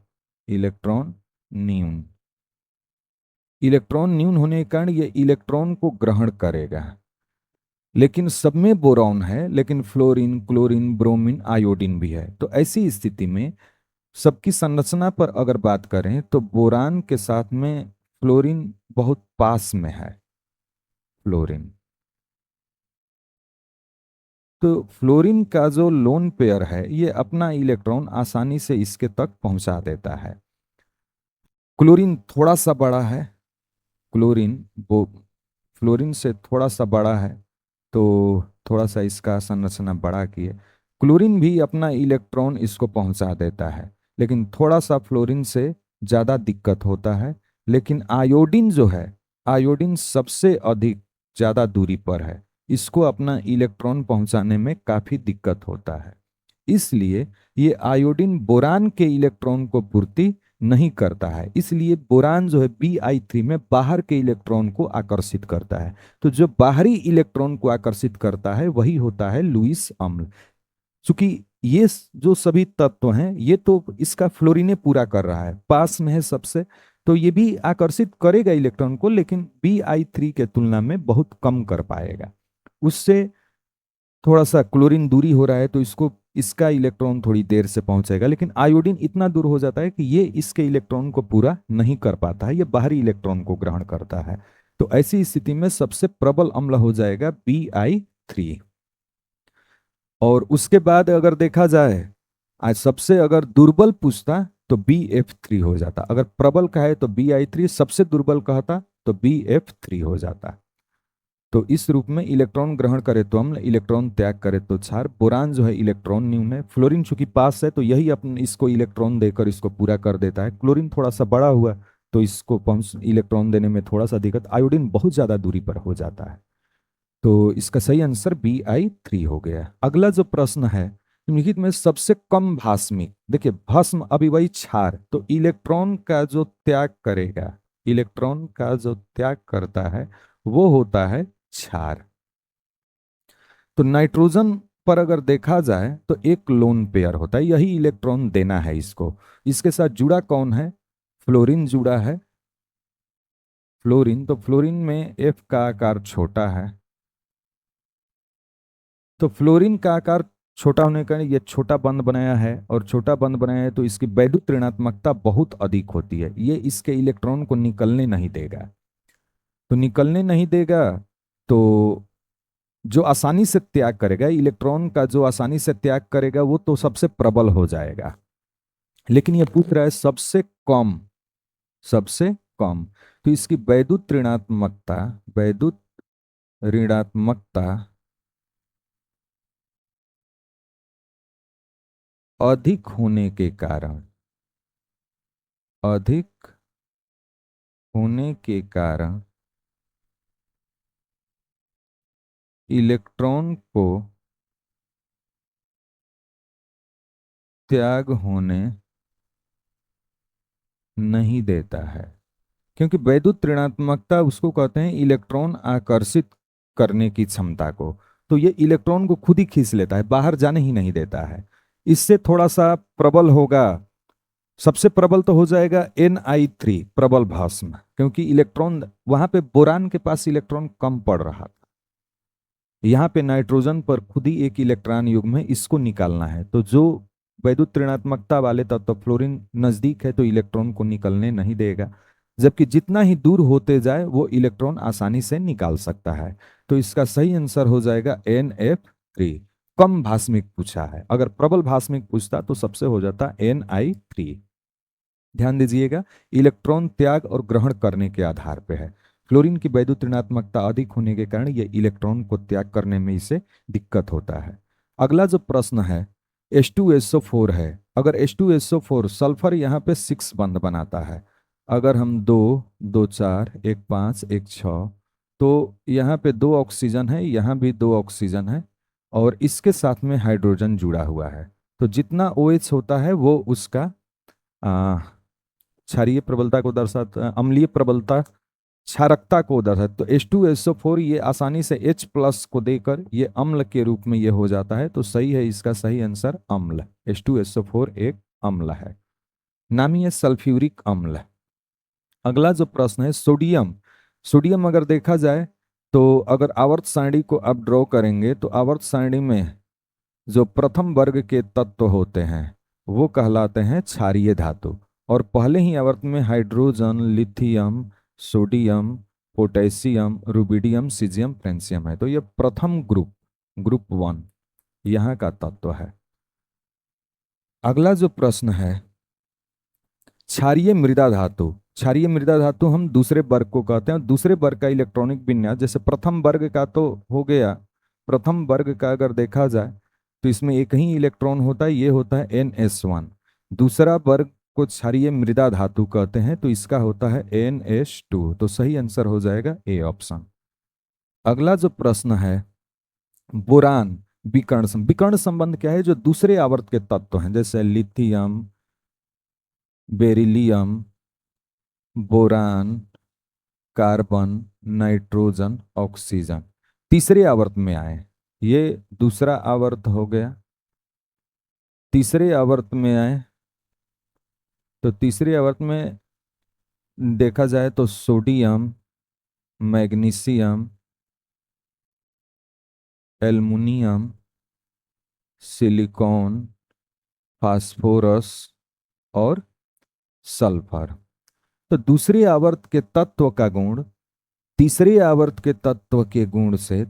इलेक्ट्रॉन न्यून, इलेक्ट्रॉन न्यून होने के कारण ये इलेक्ट्रॉन को ग्रहण करेगा। लेकिन सब में बोरॉन है, लेकिन फ्लोरीन, क्लोरीन, ब्रोमीन, आयोडीन भी है। तो ऐसी स्थिति में सबकी संरचना पर अगर बात करें तो बोरान के साथ में फ्लोरीन बहुत पास में है। फ्लोरीन, तो फ्लोरीन का जो लोन पेयर है ये अपना इलेक्ट्रॉन आसानी से इसके तक पहुंचा देता है। क्लोरीन थोड़ा सा बड़ा है, क्लोरीन वो फ्लोरीन से थोड़ा सा बड़ा है, तो थोड़ा सा इसका संरचना बड़ा किए। क्लोरीन भी अपना इलेक्ट्रॉन इसको पहुंचा देता है, लेकिन थोड़ा सा फ्लोरीन से ज़्यादा दिक्कत होता है। लेकिन आयोडीन जो है, आयोडीन सबसे अधिक ज़्यादा दूरी पर है, इसको अपना इलेक्ट्रॉन पहुंचाने में काफ़ी दिक्कत होता है। इसलिए ये आयोडीन बोरान के इलेक्ट्रॉन को पूर्ति नहीं करता है। इसलिए बोरान जो है Bi3 में बाहर के इलेक्ट्रॉन को आकर्षित करता है। तो जो बाहरी इलेक्ट्रॉन को आकर्षित करता है वही होता है लुईस अम्ल। चूंकि ये जो सभी तत्व हैं ये तो इसका फ्लोरीने पूरा कर रहा है, पास में है सबसे, तो ये भी आकर्षित करेगा इलेक्ट्रॉन को, लेकिन Bi3 के तुलना में बहुत कम कर पाएगा। उससे थोड़ा सा क्लोरीन दूरी हो रहा है तो इसको इसका इलेक्ट्रॉन थोड़ी देर से पहुंचेगा, लेकिन आयोडीन इतना दूर हो जाता है कि ये इसके इलेक्ट्रॉन को पूरा नहीं कर पाता है, ये बाहरी इलेक्ट्रॉन को ग्रहण करता है। तो ऐसी स्थिति में सबसे प्रबल अम्ल हो जाएगा Bi3। और उसके बाद अगर देखा जाए, आज सबसे अगर दुर्बल पूछता तो Bf3 हो जाता। अगर प्रबल कहे तो Bi3, सबसे दुर्बल कहता तो Bf3 हो जाता। तो इस रूप में इलेक्ट्रॉन ग्रहण करे तो अम्ल, इलेक्ट्रॉन त्याग करे तो क्षार। बोरान जो है इलेक्ट्रॉन न्यून है, फ्लोरीन चूंकि पास है तो यही अपने इसको इलेक्ट्रॉन देकर इसको पूरा कर देता है। क्लोरीन थोड़ा सा बड़ा हुआ तो इसको पहुंच इलेक्ट्रॉन देने में थोड़ा सा दिक्कत। आयोडीन बहुत ज्यादा दूरी पर हो जाता है। तो इसका सही आंसर Bi3 हो गया। अगला जो प्रश्न है निम्नलिखित में सबसे कम भास्मिक, देखिए भस्म अभी वही क्षार, तो इलेक्ट्रॉन का जो त्याग करेगा, इलेक्ट्रॉन का जो त्याग करता है वो होता है क्षार। तो नाइट्रोजन पर अगर देखा जाए तो एक लोन पेयर होता है, यही इलेक्ट्रॉन देना है इसको। इसके साथ जुड़ा कौन है? फ्लोरीन जुड़ा है। फ्लोरीन, तो फ्लोरीन में एफ का आकार छोटा है, तो फ्लोरीन का आकार छोटा होने का ये छोटा बंध बनाया है, और छोटा बंध बनाया है तो इसकी वैद्युत ऋणात्मकता बहुत अधिक होती है, ये इसके इलेक्ट्रॉन को निकलने नहीं देगा। तो निकलने नहीं देगा, तो जो आसानी से त्याग करेगा इलेक्ट्रॉन का, जो आसानी से त्याग करेगा वो तो सबसे प्रबल हो जाएगा। लेकिन ये पूछ रहा है सबसे कम, सबसे कम। तो इसकी वैद्युत ऋणात्मकता, वैद्युत ऋणात्मकता अधिक होने के कारण, अधिक होने के कारण इलेक्ट्रॉन को त्याग होने नहीं देता है। क्योंकि वैद्युत ऋणात्मकता उसको कहते हैं इलेक्ट्रॉन आकर्षित करने की क्षमता को, तो ये इलेक्ट्रॉन को खुद ही खींच लेता है, बाहर जाने ही नहीं देता है। इससे थोड़ा सा प्रबल होगा, सबसे प्रबल तो हो जाएगा Ni3 प्रबल भस्म, क्योंकि इलेक्ट्रॉन वहां पे बोरान के पास इलेक्ट्रॉन कम पड़ रहा था, यहाँ पे नाइट्रोजन पर खुद ही एक इलेक्ट्रॉन युग्म है, इसको निकालना है। तो जो वैद्युत ऋणात्मकता वाले तत्व तो फ्लोरीन नजदीक है तो इलेक्ट्रॉन को निकलने नहीं देगा, जबकि जितना ही दूर होते जाए वो इलेक्ट्रॉन आसानी से निकाल सकता है। तो इसका सही आंसर हो जाएगा NF3। कम भास्मिक पूछा है, अगर प्रबल भास्मिक पूछता तो सबसे हो जाता Ni3। ध्यान दीजिएगा, इलेक्ट्रॉन त्याग और ग्रहण करने के आधार पर है। फ्लोरीन की वैद्युत ऋणात्मकता अधिक होने के कारण यह इलेक्ट्रॉन को त्याग करने में इसे दिक्कत होता है। अगला जो प्रश्न है H2SO4 है। अगर H2SO4 सल्फर यहाँ पे 6 बंध बनाता है, अगर हम 2 2 4 1 5 1 6, तो यहाँ पे 2 ऑक्सीजन है, यहाँ भी 2 ऑक्सीजन है, और इसके साथ में हाइड्रोजन जुड़ा हुआ है। तो जितना OH होता है वो उसका क्षारीय प्रबलता को दर्शाता, अम्लीय प्रबलता क्षारकता को दर्शाता। तो H2SO4 ये आसानी से H+ को देकर ये अम्ल के रूप में ये हो जाता है, तो सही है, इसका सही आंसर अम्ल। H2SO4 एक अम्ल है, नामी है सल्फ्यूरिक अम्ल। अगला जो प्रश्न है सोडियम। सोडियम अगर देखा जाए तो अगर आवर्त सारणी को आप ड्रॉ करेंगे तो आवर्त सारणी में जो प्रथम वर्ग के तत्व होते हैं वो कहलाते हैं क्षारीय धातु, और पहले ही आवर्त में hydrogen, lithium, sodium, potassium, rubidium, caesium, francium है। तो ये प्रथम ग्रुप, ग्रुप 1 यहाँ का तत्व है। अगला जो प्रश्न है क्षारीय मृदा धातु। क्षारीय मृदा धातु हम दूसरे वर्ग को कहते हैं, दूसरे वर्ग का इलेक्ट्रॉनिक विन्यास, जैसे प्रथम वर्ग का तो हो गया, प्रथम वर्ग का अगर देखा जाए तो इसमें एक ही इलेक्ट्रॉन होता है, ये होता है NS1। दूसरा वर्ग को क्षारीय मृदा धातु कहते हैं, तो इसका होता है NS2। तो सही आंसर हो जाएगा ए ऑप्शन। अगला जो प्रश्न है बोरान विकर्ण विकर्ण संबंध क्या है? जो दूसरे आवर्त के तत्व हैं जैसे lithium, beryllium, boron, carbon, nitrogen, oxygen तीसरे आवर्त में आए। ये दूसरा आवर्त हो गया, तीसरे आवर्त में आए। तो तीसरे आवर्त में देखा जाए तो sodium, magnesium, aluminium, silicon, phosphorus और सल्फर। तो दूसरे आवर्त के तत्व का गुण तीसरे आवर्त के तत्व के गुण से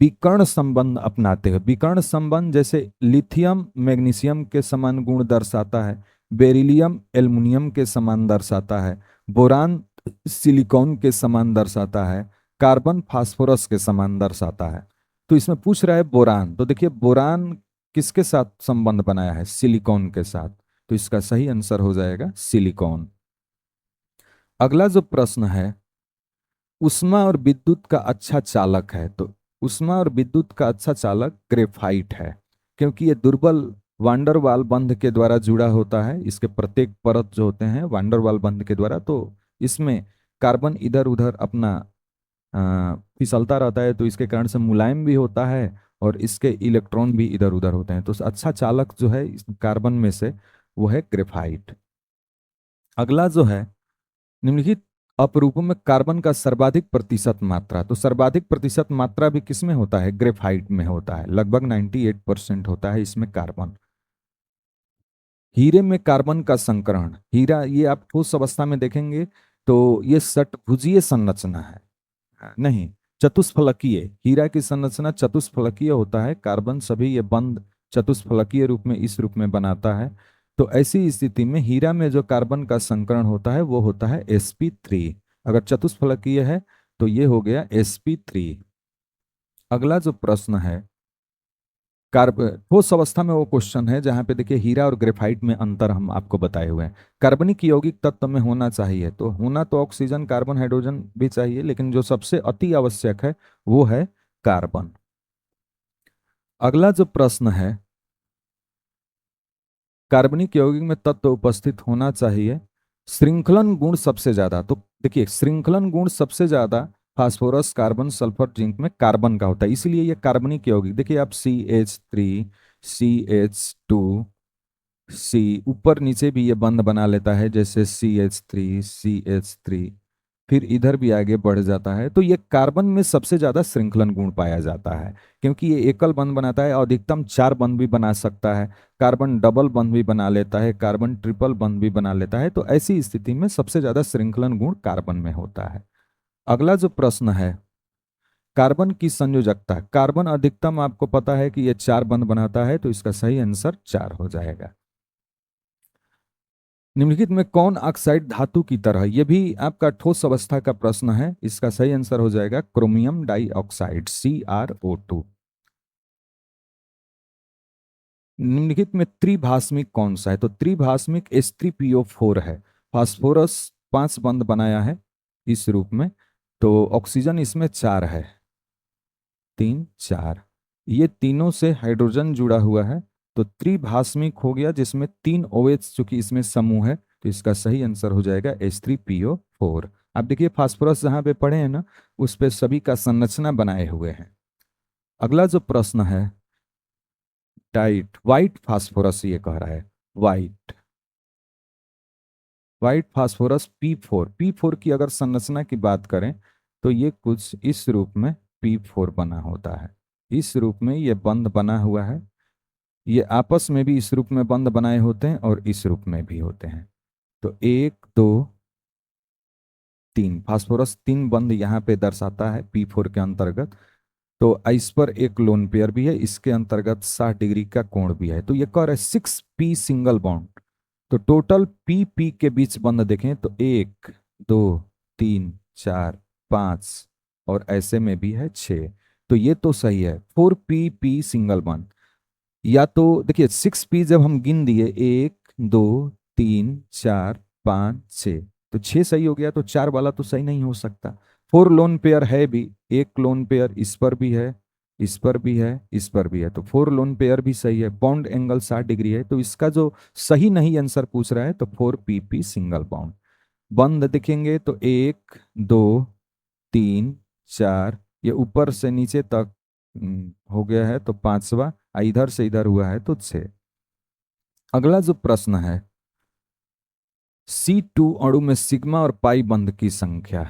विकर्ण संबंध अपनाते हैं। विकर्ण संबंध जैसे लिथियम मैग्नीशियम के समान गुण दर्शाता है, बेरिलियम एल्युमिनियम के समान दर्शाता है, बोरान सिलिकॉन के समान दर्शाता है, कार्बन फास्फोरस के समान दर्शाता है। तो इसमें पूछ रहा है बोरान, तो देखिए बोरान किसके साथ संबंध बनाया है? सिलिकॉन के साथ। तो इसका सही आंसर हो जाएगा सिलिकॉन। अगला जो प्रश्न है उष्मा और विद्युत का अच्छा चालक है। तो उष्मा और विद्युत का अच्छा चालक ग्रेफाइट है, क्योंकि ये दुर्बल वांडर वाल बंध के द्वारा जुड़ा होता है, इसके प्रत्येक परत जो होते हैं वांडर वाल बंध के द्वारा। तो इसमें कार्बन इधर उधर अपना फिसलता रहता है, तो इसके कारण से मुलायम भी होता है और इसके इलेक्ट्रॉन भी इधर उधर होते हैं। तो अच्छा चालक जो है इस कार्बन में से वो है ग्रेफाइट। अगला जो है निम्नलिखित अपरूपों में कार्बन का सर्वाधिक प्रतिशत मात्रा। तो सर्वाधिक प्रतिशत मात्रा भी किसमें होता है? ग्रेफाइट में होता है, लगभग 98% होता है इसमें कार्बन। हीरे में कार्बन का संकरण, हीरा ये आप ठोस अवस्था में देखेंगे तो ये षटभुजीय संरचना है, नहीं चतुष्फलकीय। हीरा की संरचना चतुष्फलकीय होता है, कार्बन सभी ये बंध चतुष्फलकीय रूप में इस रूप में बनाता है। तो ऐसी स्थिति में हीरा में जो कार्बन का संकरण होता है वो होता है sp3। अगर चतुष्फलकीय है तो ये हो गया sp3। अगला जो प्रश्न है कार्ब ठोस अवस्था में वो क्वेश्चन है जहां पे देखिए हीरा और ग्रेफाइट में अंतर हम आपको बताए हुए हैं। कार्बनिक यौगिक तत्व में होना चाहिए, तो होना तो ऑक्सीजन कार्बन हाइड्रोजन भी चाहिए, लेकिन जो सबसे अति आवश्यक है वो है कार्बन। अगला जो प्रश्न है कार्बनिक यौगिक में तत्व उपस्थित होना चाहिए, श्रृंखलन गुण सबसे ज्यादा। तो देखिए श्रृंखलन गुण सबसे ज्यादा फास्फोरस कार्बन सल्फर जिंक में कार्बन का होता है, इसीलिए ये कार्बनिक यौगिक। देखिए आप CH3 CH2 सी ऊपर नीचे भी ये बंध बना लेता है, जैसे CH3 CH3, फिर इधर भी आगे बढ़ जाता है। तो ये कार्बन में सबसे ज्यादा श्रृंखलन गुण पाया जाता है, क्योंकि ये एकल बंध बनाता है, अधिकतम 4 बंध भी बना सकता है। कार्बन डबल बंध भी बना लेता है, कार्बन ट्रिपल बंध भी बना लेता है। तो ऐसी स्थिति में सबसे ज्यादा श्रृंखलन गुण कार्बन में होता है। अगला जो प्रश्न है कार्बन की संयोजकता। कार्बन अधिकतम आपको पता है कि ये 4 बंध बनाता है, तो इसका सही आंसर 4 हो जाएगा। निम्नलिखित में कौन ऑक्साइड धातु की तरह, यह भी आपका ठोस अवस्था का प्रश्न है, इसका सही आंसर हो जाएगा क्रोमियम डाइऑक्साइड CrO2। निम्नलिखित में त्रिभाषमिक कौन सा है? तो त्रिभाषमिक H3PO4 है। फास्फोरस 5 बंध बनाया है इस रूप में, तो ऑक्सीजन इसमें 4 है, 3 4, ये तीनों से हाइड्रोजन जुड़ा हुआ है, तो त्रिभाषमिक हो गया, जिसमें 3 OH चूंकि इसमें समूह है, तो इसका सही आंसर हो जाएगा H3PO4। आप देखिए फास्फोरस जहां पे पढ़े हैं ना, उस पे सभी का संरचना बनाए हुए हैं। अगला जो प्रश्न है डाइट व्हाइट फास्फोरस, ये कह रहा है व्हाइट व्हाइट फास्फोरस P4 की अगर संरचना की बात करें तो ये कुछ इस रूप में P4 बना होता है, इस रूप में ये बंध बना हुआ है। ये आपस में भी इस रूप में बंध बनाए होते हैं और इस रूप में भी होते हैं। तो 1 2 3 फास्फोरस 3 बंध यहाँ पे दर्शाता है P4 के अंतर्गत। तो इस पर एक लोन पेयर भी है, इसके अंतर्गत 60 डिग्री का कोण भी है। तो ये कह रहा है 6p सिंगल बॉन्ड। तो टोटल PP के बीच बंध देखें तो 1 2 3 4 5 और ऐसे में भी है 6। तो ये तो सही है 4PP सिंगल बॉन्ड। या तो देखिए 6p जब हम गिन दिए 1 2 3 4 5 6, तो 6 सही हो गया, तो 4 वाला तो सही नहीं हो सकता। 4 लोन पेयर है भी, एक लोन पेयर इस पर भी है, इस पर भी है, इस पर भी है, तो 4 लोन पेयर भी सही है। बॉन्ड एंगल 60 डिग्री है, तो इसका जो सही नहीं आंसर पूछ रहा है तो 4PP सिंगल बॉन्ड। बंद देखेंगे तो 1 2 3 4, ये ऊपर से नीचे तक हो गया है, तो पांचवा, इधर से इधर हुआ है तो 6। अगला जो प्रश्न है C2 अणु में सिग्मा और पाई बंध की संख्या।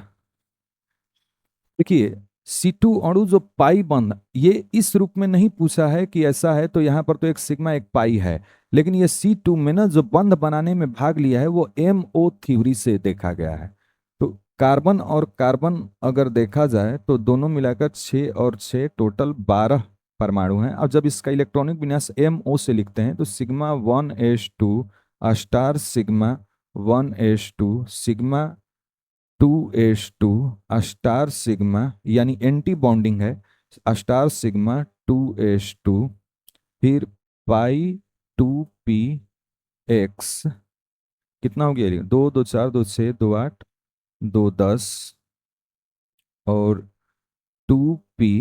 देखिए C2 अणु जो पाई बंध, ये इस रूप में नहीं पूछा है कि ऐसा है, तो यहाँ पर तो एक सिग्मा एक पाई है, लेकिन ये C2 में ना जो बंध बनाने में भाग लिया है वो MO थ्योरी से देखा गया है। तो कार्बन और कार्बन अगर देखा जाए तो दोनों मिलाकर 6 और 6 टोटल 12 परमाणु हैं। और जब इसका इलेक्ट्रॉनिक विन्यास MO से लिखते हैं तो sigma 1s2 star sigma 1s2 sigma 2s2 star sigma, यानी एंटी बॉन्डिंग है, स्टार सिग्मा 2s2, फिर पाई 2p x, कितना हो गया ये? 2 2 4 2 6 2 8 2 10, और 2p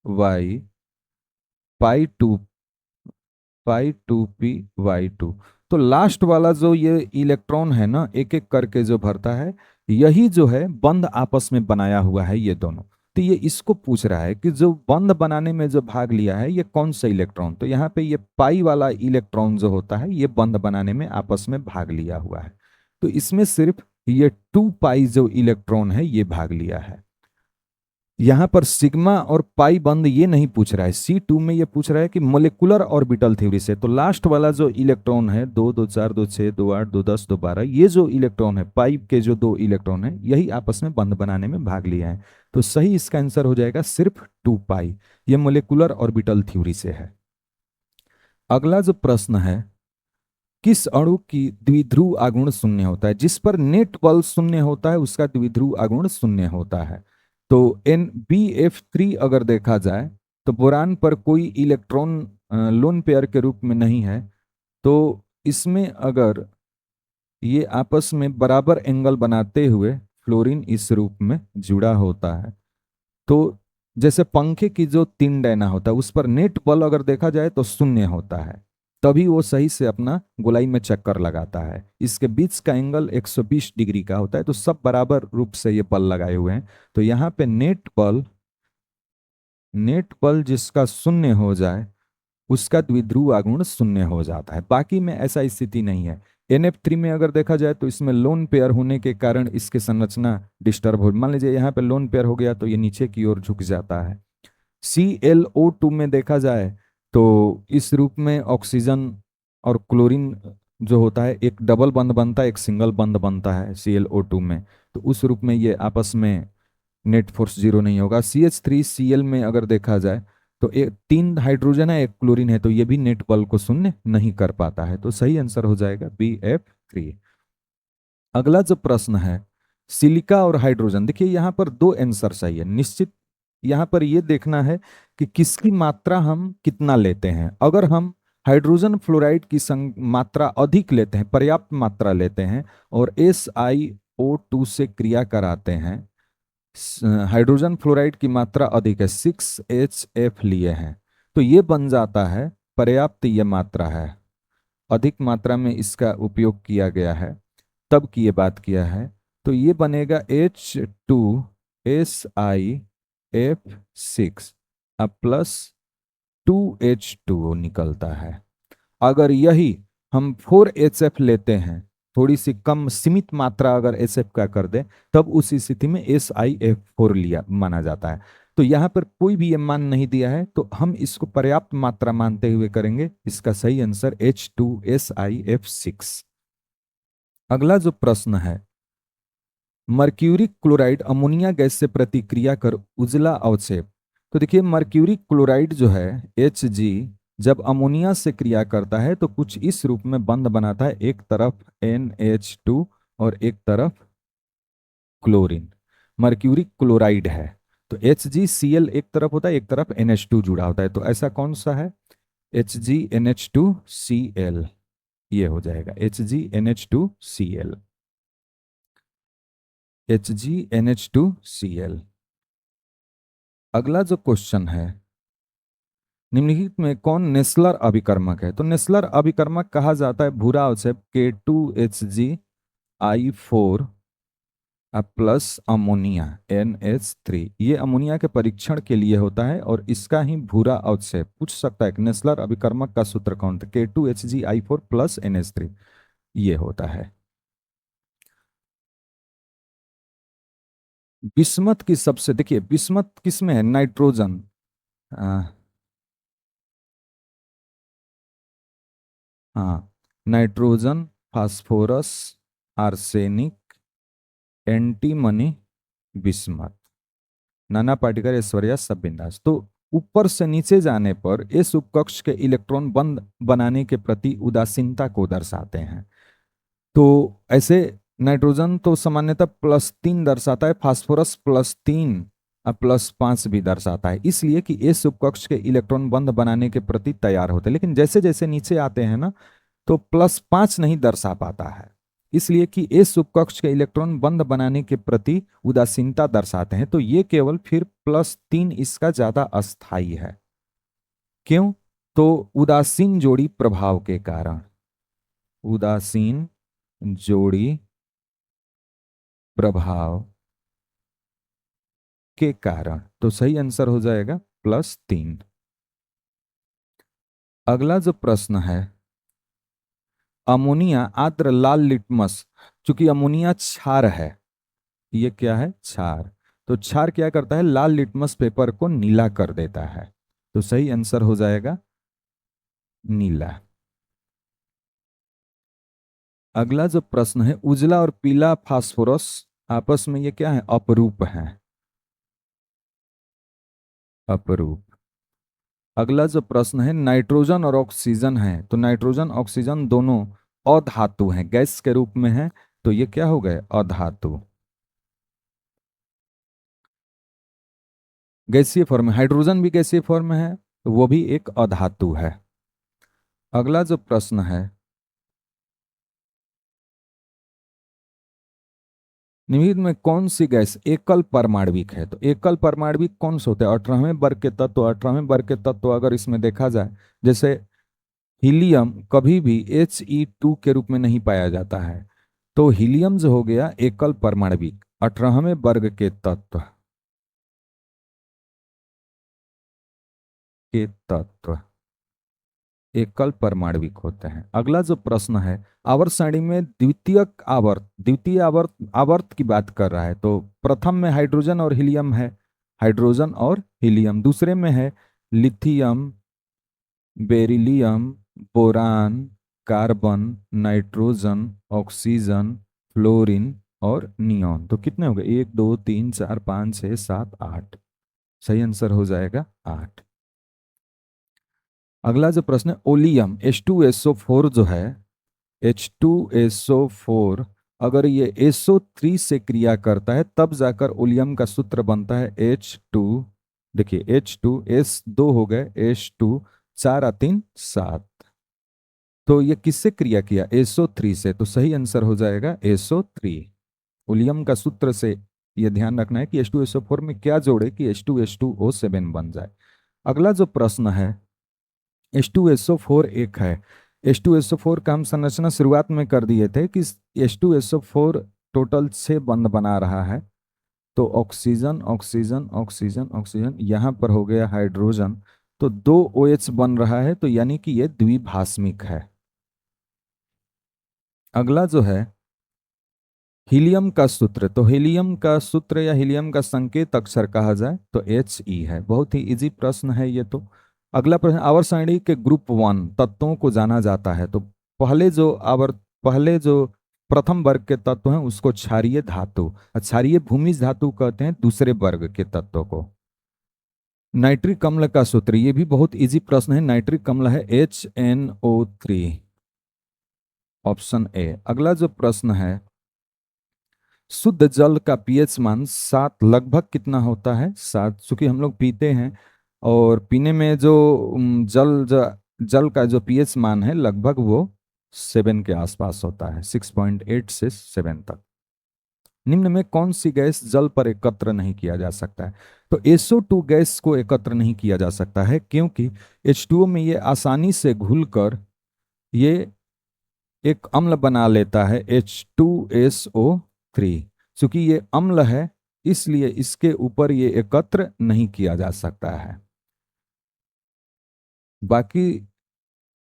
y, पाई 2 पाई 2p/2। तो लास्ट वाला जो ये इलेक्ट्रॉन है ना, एक एक करके जो भरता है, यही जो है बंध आपस में बनाया हुआ है ये दोनों। तो ये इसको पूछ रहा है कि जो बंध बनाने में जो भाग लिया है ये कौन सा इलेक्ट्रॉन। तो यहाँ पे ये पाई वाला इलेक्ट्रॉन जो होता है ये बंध बनाने में आपस में भाग लिया हुआ है। तो इसमें सिर्फ ये 2 पाई जो इलेक्ट्रॉन है ये भाग लिया है। यहां पर सिग्मा और पाई बंद ये नहीं पूछ रहा है, C2 में ये पूछ रहा है कि मोलिकुलर ऑर्बिटल थ्योरी से। तो लास्ट वाला जो इलेक्ट्रॉन है 2 2 4 2 6 2 8 2 10 2 12, ये जो इलेक्ट्रॉन है पाई के जो 2 इलेक्ट्रॉन है यही आपस में बंध बनाने में भाग लिया है। तो सही इसका आंसर हो जाएगा सिर्फ 2 पाई। ये मोलिकुलर ऑर्बिटल थ्योरी से है। अगला जो प्रश्न है, किस अणु की द्विध्रुव आघूर्ण शून्य होता है। जिस पर नेट बल शून्य होता है उसका द्विध्रुव आघूर्ण शून्य होता है। तो NbF3 अगर देखा जाए तो बोरान पर कोई इलेक्ट्रॉन लोन पेयर के रूप में नहीं है। तो इसमें अगर ये आपस में बराबर एंगल बनाते हुए फ्लोरीन इस रूप में जुड़ा होता है, तो जैसे पंखे की जो 3 डैना होता है उस पर नेट बल अगर देखा जाए तो शून्य होता है, तभी वो सही से अपना गोलाई में चक्कर लगाता है। इसके बीच का एंगल 120 डिग्री का होता है। तो सब बराबर रूप से ये बल लगाए हुए हैं। तो यहाँ पे नेट बल जिसका शून्य हो जाए उसका द्विध्रुव आघूर्ण शून्य हो जाता है। बाकी में ऐसा स्थिति नहीं है। NF3 में अगर देखा जाए तो इसमें लोन पेयर होने के कारण इसकी संरचना डिस्टर्ब हो, मान लीजिए यहाँ पे लोन पेयर हो गया तो ये नीचे की ओर झुक जाता है। ClO2 में देखा जाए तो इस रूप में ऑक्सीजन और क्लोरीन जो होता है एक डबल बंध बनता है, एक सिंगल बंध बनता है ClO2 में। तो उस रूप में ये आपस में नेट फोर्स जीरो नहीं होगा। CH3Cl में अगर देखा जाए तो एक 3 हाइड्रोजन है, एक क्लोरीन है, तो ये भी नेट बल को शून्य नहीं कर पाता है। तो सही आंसर हो जाएगा BF3। अगला जो प्रश्न है, सिलिका और हाइड्रोजन। देखिए यहाँ पर 2 आंसर सही है निश्चित। यहाँ पर ये देखना है कि किसकी मात्रा हम कितना लेते हैं। अगर हम हाइड्रोजन फ्लोराइड की मात्रा अधिक लेते हैं, पर्याप्त मात्रा लेते हैं और SiO2 से क्रिया कराते हैं, हाइड्रोजन फ्लोराइड की मात्रा अधिक है, 6HF लिए हैं, तो ये बन जाता है पर्याप्त। ये मात्रा है, अधिक मात्रा में इसका उपयोग किया गया है तब की ये बात किया है। तो ये बनेगा H2SiF6 अब प्लस 2H2O निकलता है। अगर यही हम 4HF लेते हैं, थोड़ी सी कम सीमित मात्रा अगर SF का कर दें, तब उस स्थिति में SiF4 लिया माना जाता है। तो यहाँ पर कोई भी ये मान नहीं दिया है तो हम इसको पर्याप्त मात्रा मानते हुए करेंगे। इसका सही आंसर H2SiF6। अगला जो प्रश्न है, मर्क्यूरी क्लोराइड अमोनिया गैस से प्रतिक्रिया कर उजला अवक्षेप। तो देखिए मर्क्यूरी क्लोराइड जो है Hg जब अमोनिया से क्रिया करता है तो कुछ इस रूप में बंध बनाता है, एक तरफ NH2 और एक तरफ क्लोरीन। मर्क्यूरी क्लोराइड है तो HgCl एक तरफ होता है, एक तरफ NH2 जुड़ा होता है। तो ऐसा कौन सा है? HgNH2Cl, ये हो जाएगा HgNH2Cl। HgNH2Cl। अगला जो क्वेश्चन है, निम्नलिखित में कौन नेस्लर अभिकर्मक है। तो नेस्लर अभिकर्मक कहा जाता है भूरा अवक्षेप K2HgI4 प्लस अमोनिया NH3। ये अमोनिया के परीक्षण के लिए होता है और इसका ही भूरा अवक्षेप पूछ सकता है। नेस्लर अभिकर्मक का सूत्र कौन था? K2HgI4 प्लस NH3 ये होता है। बिस्मथ की सबसे, देखिए बिस्मथ किसमें है? नाइट्रोजन, हाँ, nitrogen, phosphorus, arsenic, antimony, bismuth, नाना पार्टिकल, ऐश्वर्या, सब बिंदास। तो ऊपर से नीचे जाने पर इस उपकक्ष के इलेक्ट्रॉन बंद बनाने के प्रति उदासीनता को दर्शाते हैं। तो ऐसे नाइट्रोजन तो सामान्यतः +3 दर्शाता है, फास्फोरस +3 और +5 भी दर्शाता है, इसलिए कि इस उपकक्ष के इलेक्ट्रॉन बंद बनाने के प्रति तैयार होते हैं। लेकिन जैसे जैसे नीचे आते हैं ना तो +5 नहीं दर्शा पाता है, इसलिए कि इस उपकक्ष के इलेक्ट्रॉन बंद बनाने के प्रति उदासीनता दर्शाते हैं। तो ये केवल फिर +3 इसका ज्यादा अस्थाई है। क्यों? तो उदासीन जोड़ी प्रभाव के कारण, उदासीन जोड़ी प्रभाव के कारण, तो सही आंसर हो जाएगा +3। अगला जो प्रश्न है, अमोनिया आर्द्र लाल लिटमस, चूंकि अमोनिया क्षार है, ये क्या है, क्षार, तो क्षार क्या करता है, लाल लिटमस पेपर को नीला कर देता है, तो सही आंसर हो जाएगा नीला। अगला जो प्रश्न है, उजला और पीला फास्फोरस आपस में ये क्या है, अपरूप है, अपरूप। अगला जो प्रश्न है, नाइट्रोजन और ऑक्सीजन है, तो नाइट्रोजन ऑक्सीजन दोनों अधातु हैं, गैस के रूप में है, तो ये क्या हो गए, अधातु। गैसीय फॉर्म में, हाइड्रोजन भी गैसीय फॉर्म में है, तो वो भी एक अधातु है। अगला जो प्रश्न है, निम्न में कौन सी गैस एकल परमाणविक है, तो एकल परमाणविक कौन से होते हैं, 18वें वर्ग के तत्व, 18वें वर्ग के तत्व अगर इसमें देखा जाए, जैसे हीलियम कभी भी He2 के रूप में नहीं पाया जाता है, तो हीलियम जो हो गया एकल परमाणविक, 18वें वर्ग के तत्व, के तत्व एकल परमाणविक होते हैं। अगला जो प्रश्न है, आवर्त सारणी में द्वितीयक आवर्त, द्वितीय आवर्त, आवर्त की बात कर रहा है, तो प्रथम में हाइड्रोजन और हीलियम है, हाइड्रोजन और हीलियम, दूसरे में है lithium, beryllium, boron, carbon, nitrogen, oxygen, fluorine और नियॉन, तो कितने हो गए, 1 2 3 4 5 6 7 8, सही आंसर हो जाएगा 8। अगला जो प्रश्न है, ओलियम H2SO4 जो है, H2SO4 अगर ये SO3 से क्रिया करता है तब जाकर ओलियम का सूत्र बनता है H2, देखिए H2S2 हो गए H2, 4 3 7, तो ये किससे क्रिया किया, SO3 से, तो सही आंसर हो जाएगा SO3। ओलियम का सूत्र से ये ध्यान रखना है कि H2SO4 में क्या जोड़े कि H2H2O7 बन जाए। अगला जो प्रश्न है, H2SO4 एक है, H2SO4 का हम संरचना शुरुआत में कर दिए थे कि H2SO4 टोटल 6 बंध बना रहा है, तो ऑक्सीजन ऑक्सीजन ऑक्सीजन ऑक्सीजन, यहाँ पर हो गया हाइड्रोजन, तो 2 OH बन रहा है, तो यानी कि ये द्विभाषमिक है। अगला जो है, हीलियम का सूत्र, तो हीलियम का सूत्र या हीलियम का संकेत अक्षर कहा जाए तो He है, बहुत ही इजी प्रश्न है ये तो। अगला प्रश्न, आवर्त सारणी के ग्रुप 1 तत्वों को जाना जाता है, तो पहले जो प्रथम वर्ग के तत्व हैं उसको क्षारीय धातु, क्षारीय भूमिज धातु कहते हैं दूसरे वर्ग के तत्व को। नाइट्रिक अम्ल का सूत्र, ये भी बहुत इजी प्रश्न है, नाइट्रिक अम्ल है HNO3, ऑप्शन ए। अगला जो प्रश्न है, शुद्ध जल का पीएच मान 7 लगभग कितना होता है, 7, चूंकि हम लोग पीते हैं और पीने में जो जल का जो पीएच मान है लगभग वो 7 के आसपास होता है, 6.8 से 7 तक। निम्न में कौन सी गैस जल पर एकत्र नहीं किया जा सकता है, तो SO2 गैस को एकत्र नहीं किया जा सकता है क्योंकि H2O में ये आसानी से घुलकर ये एक अम्ल बना लेता है H2SO3, चूंकि ये अम्ल है इसलिए इसके ऊपर ये एकत्र नहीं किया जा सकता है। बाकी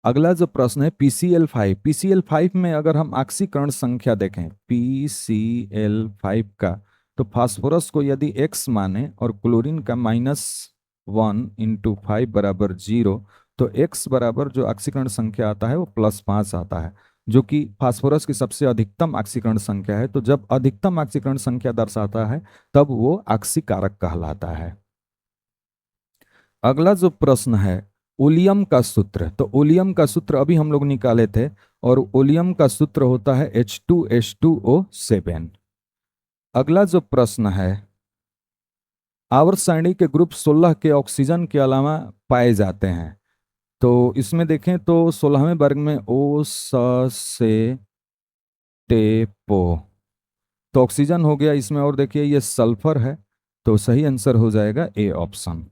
अगला जो प्रश्न है, PCl5, PCl5 में अगर हम ऑक्सीकरण संख्या देखें PCl5 का, तो फास्फोरस को यदि x माने और क्लोरीन का -1 × 5 बराबर 0, तो x बराबर जो ऑक्सीकरण संख्या आता है वो +5 आता है, जो कि फास्फोरस की सबसे अधिकतम ऑक्सीकरण संख्या है, तो जब अधिकतम ऑक्सीकरण संख्या दर्शाता है तब वो ऑक्सीकारक कहलाता है। अगला जो प्रश्न है, ओलियम का सूत्र, तो ओलियम का सूत्र अभी हम लोग निकाले थे और ओलियम का सूत्र होता है H2H2O7। अगला जो प्रश्न है, आवर्त सारणी के ग्रुप 16 के ऑक्सीजन के अलावा पाए जाते हैं, तो इसमें देखें तो 16वें वर्ग में O से टेपो, तो ऑक्सीजन हो गया इसमें, और देखिए ये सल्फर है, तो सही आंसर हो जाएगा ए ऑप्शन।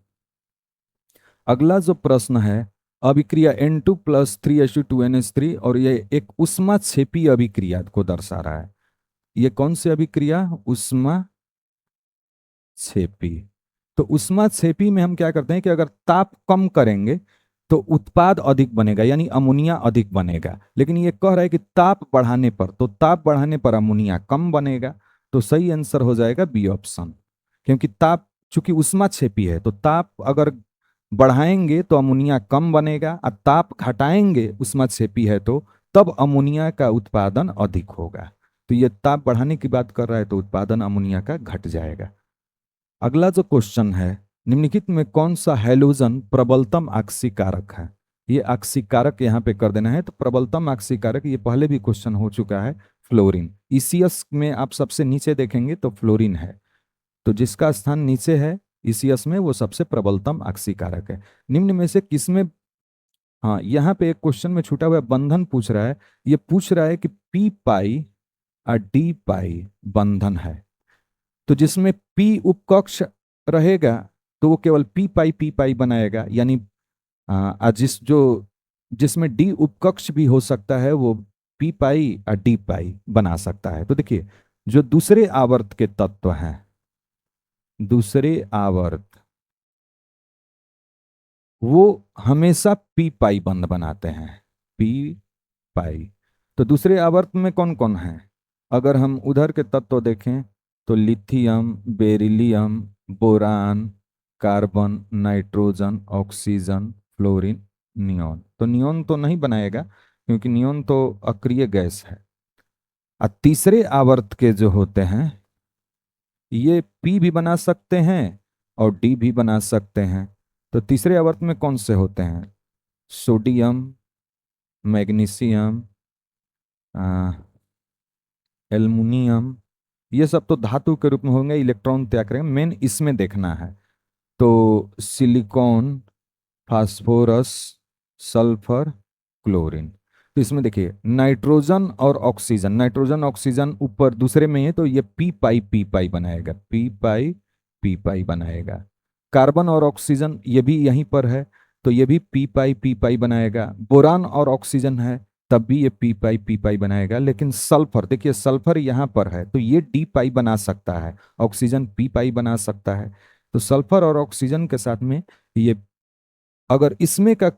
अगला जो प्रश्न है, अभिक्रिया N2+3H2 2NH3, और ये एक ऊष्माक्षेपी अभिक्रिया को दर्शा रहा है। ये कौन सी अभिक्रिया? ऊष्मा छेपी। तो उष्मा छेपी में हम क्या करते हैं कि अगर ताप कम करेंगे तो उत्पाद अधिक बनेगा, यानी अमोनिया अधिक बनेगा। लेकिन ये कह रहा है कि ताप बढ़ाने पर, तो ताप बढ़ाने पर अमोनिया कम बनेगा। तो सही आंसर हो जाएगा बी ऑप्शन। क्योंकि ताप, चूंकि उष्मा छेपी है, तो ताप अगर बढ़ाएंगे तो अमोनिया कम बनेगा, और ताप घटाएंगे उष्मा छेपी है तो तब अमोनिया का उत्पादन अधिक होगा। तो ये ताप बढ़ाने की बात कर रहा है, तो उत्पादन अमोनिया का घट जाएगा। अगला जो क्वेश्चन है, निम्नलिखित में कौन सा हैलोजन प्रबलतम आक्सीकारक है? ये आक्सीकारक यहाँ पे कर देना है। तो प्रबलतम आक्सीकारक, ये पहले भी क्वेश्चन हो चुका है, फ्लोरीन। ईसीएस में आप सबसे नीचे देखेंगे तो फ्लोरीन है। तो जिसका स्थान नीचे है ईसीएस में, वो सबसे प्रबलतम आक्सीकारक है। निम्न में से किसमें, हाँ यहाँ पे एक क्वेश्चन में छूटा हुआ बंधन पूछ रहा है। ये पूछ रहा है कि पी पाई और डी पाई बंधन है। तो जिसमें पी उपकक्ष रहेगा तो वो केवल पी पाई बनाएगा, यानी जिसमें डी उपकक्ष भी हो सकता है, वो पी पाई और डी पाई बना सकता है। तो देखिए, जो दूसरे आवर्त के तत्व हैं, दूसरे आवर्त, वो हमेशा पी पाई बंध बनाते हैं, पी पाई। तो दूसरे आवर्त में कौन कौन है? अगर हम उधर के तत्व देखें तो lithium, beryllium, boron, carbon, nitrogen, oxygen, fluorine, neon. तो नियोन तो नहीं बनाएगा, क्योंकि नियोन तो अक्रिय गैस है। और तीसरे आवर्त के जो होते हैं, ये पी भी बना सकते हैं और डी भी बना सकते हैं। तो तीसरे आवर्त में कौन से होते हैं? सोडियम, मैग्नीशियम, एल्युमिनियम, ये सब तो धातु के रूप में होंगे, इलेक्ट्रॉन त्याग करेंगे। मेन इसमें देखना है। तो सिलिकॉन, फास्फोरस, सल्फर, क्लोरीन। तो इसमें देखिए, नाइट्रोजन और ऑक्सीजन, नाइट्रोजन ऑक्सीजन ऊपर दूसरे में है, तो ये पी पाई बनाएगा, पी पाई बनाएगा। कार्बन और ऑक्सीजन ये भी यहीं पर है, तो ये भी पी पाई बनाएगा। बोरान और ऑक्सीजन है, तब भी ये पी पाई बनाएगा। लेकिन सल्फर, देखिए सल्फर यहाँ पर है, तो ये डी पाई बना सकता है, ऑक्सीजन पी पाई बना सकता है। तो सल्फर और ऑक्सीजन के साथ में ये, अगर इसमें का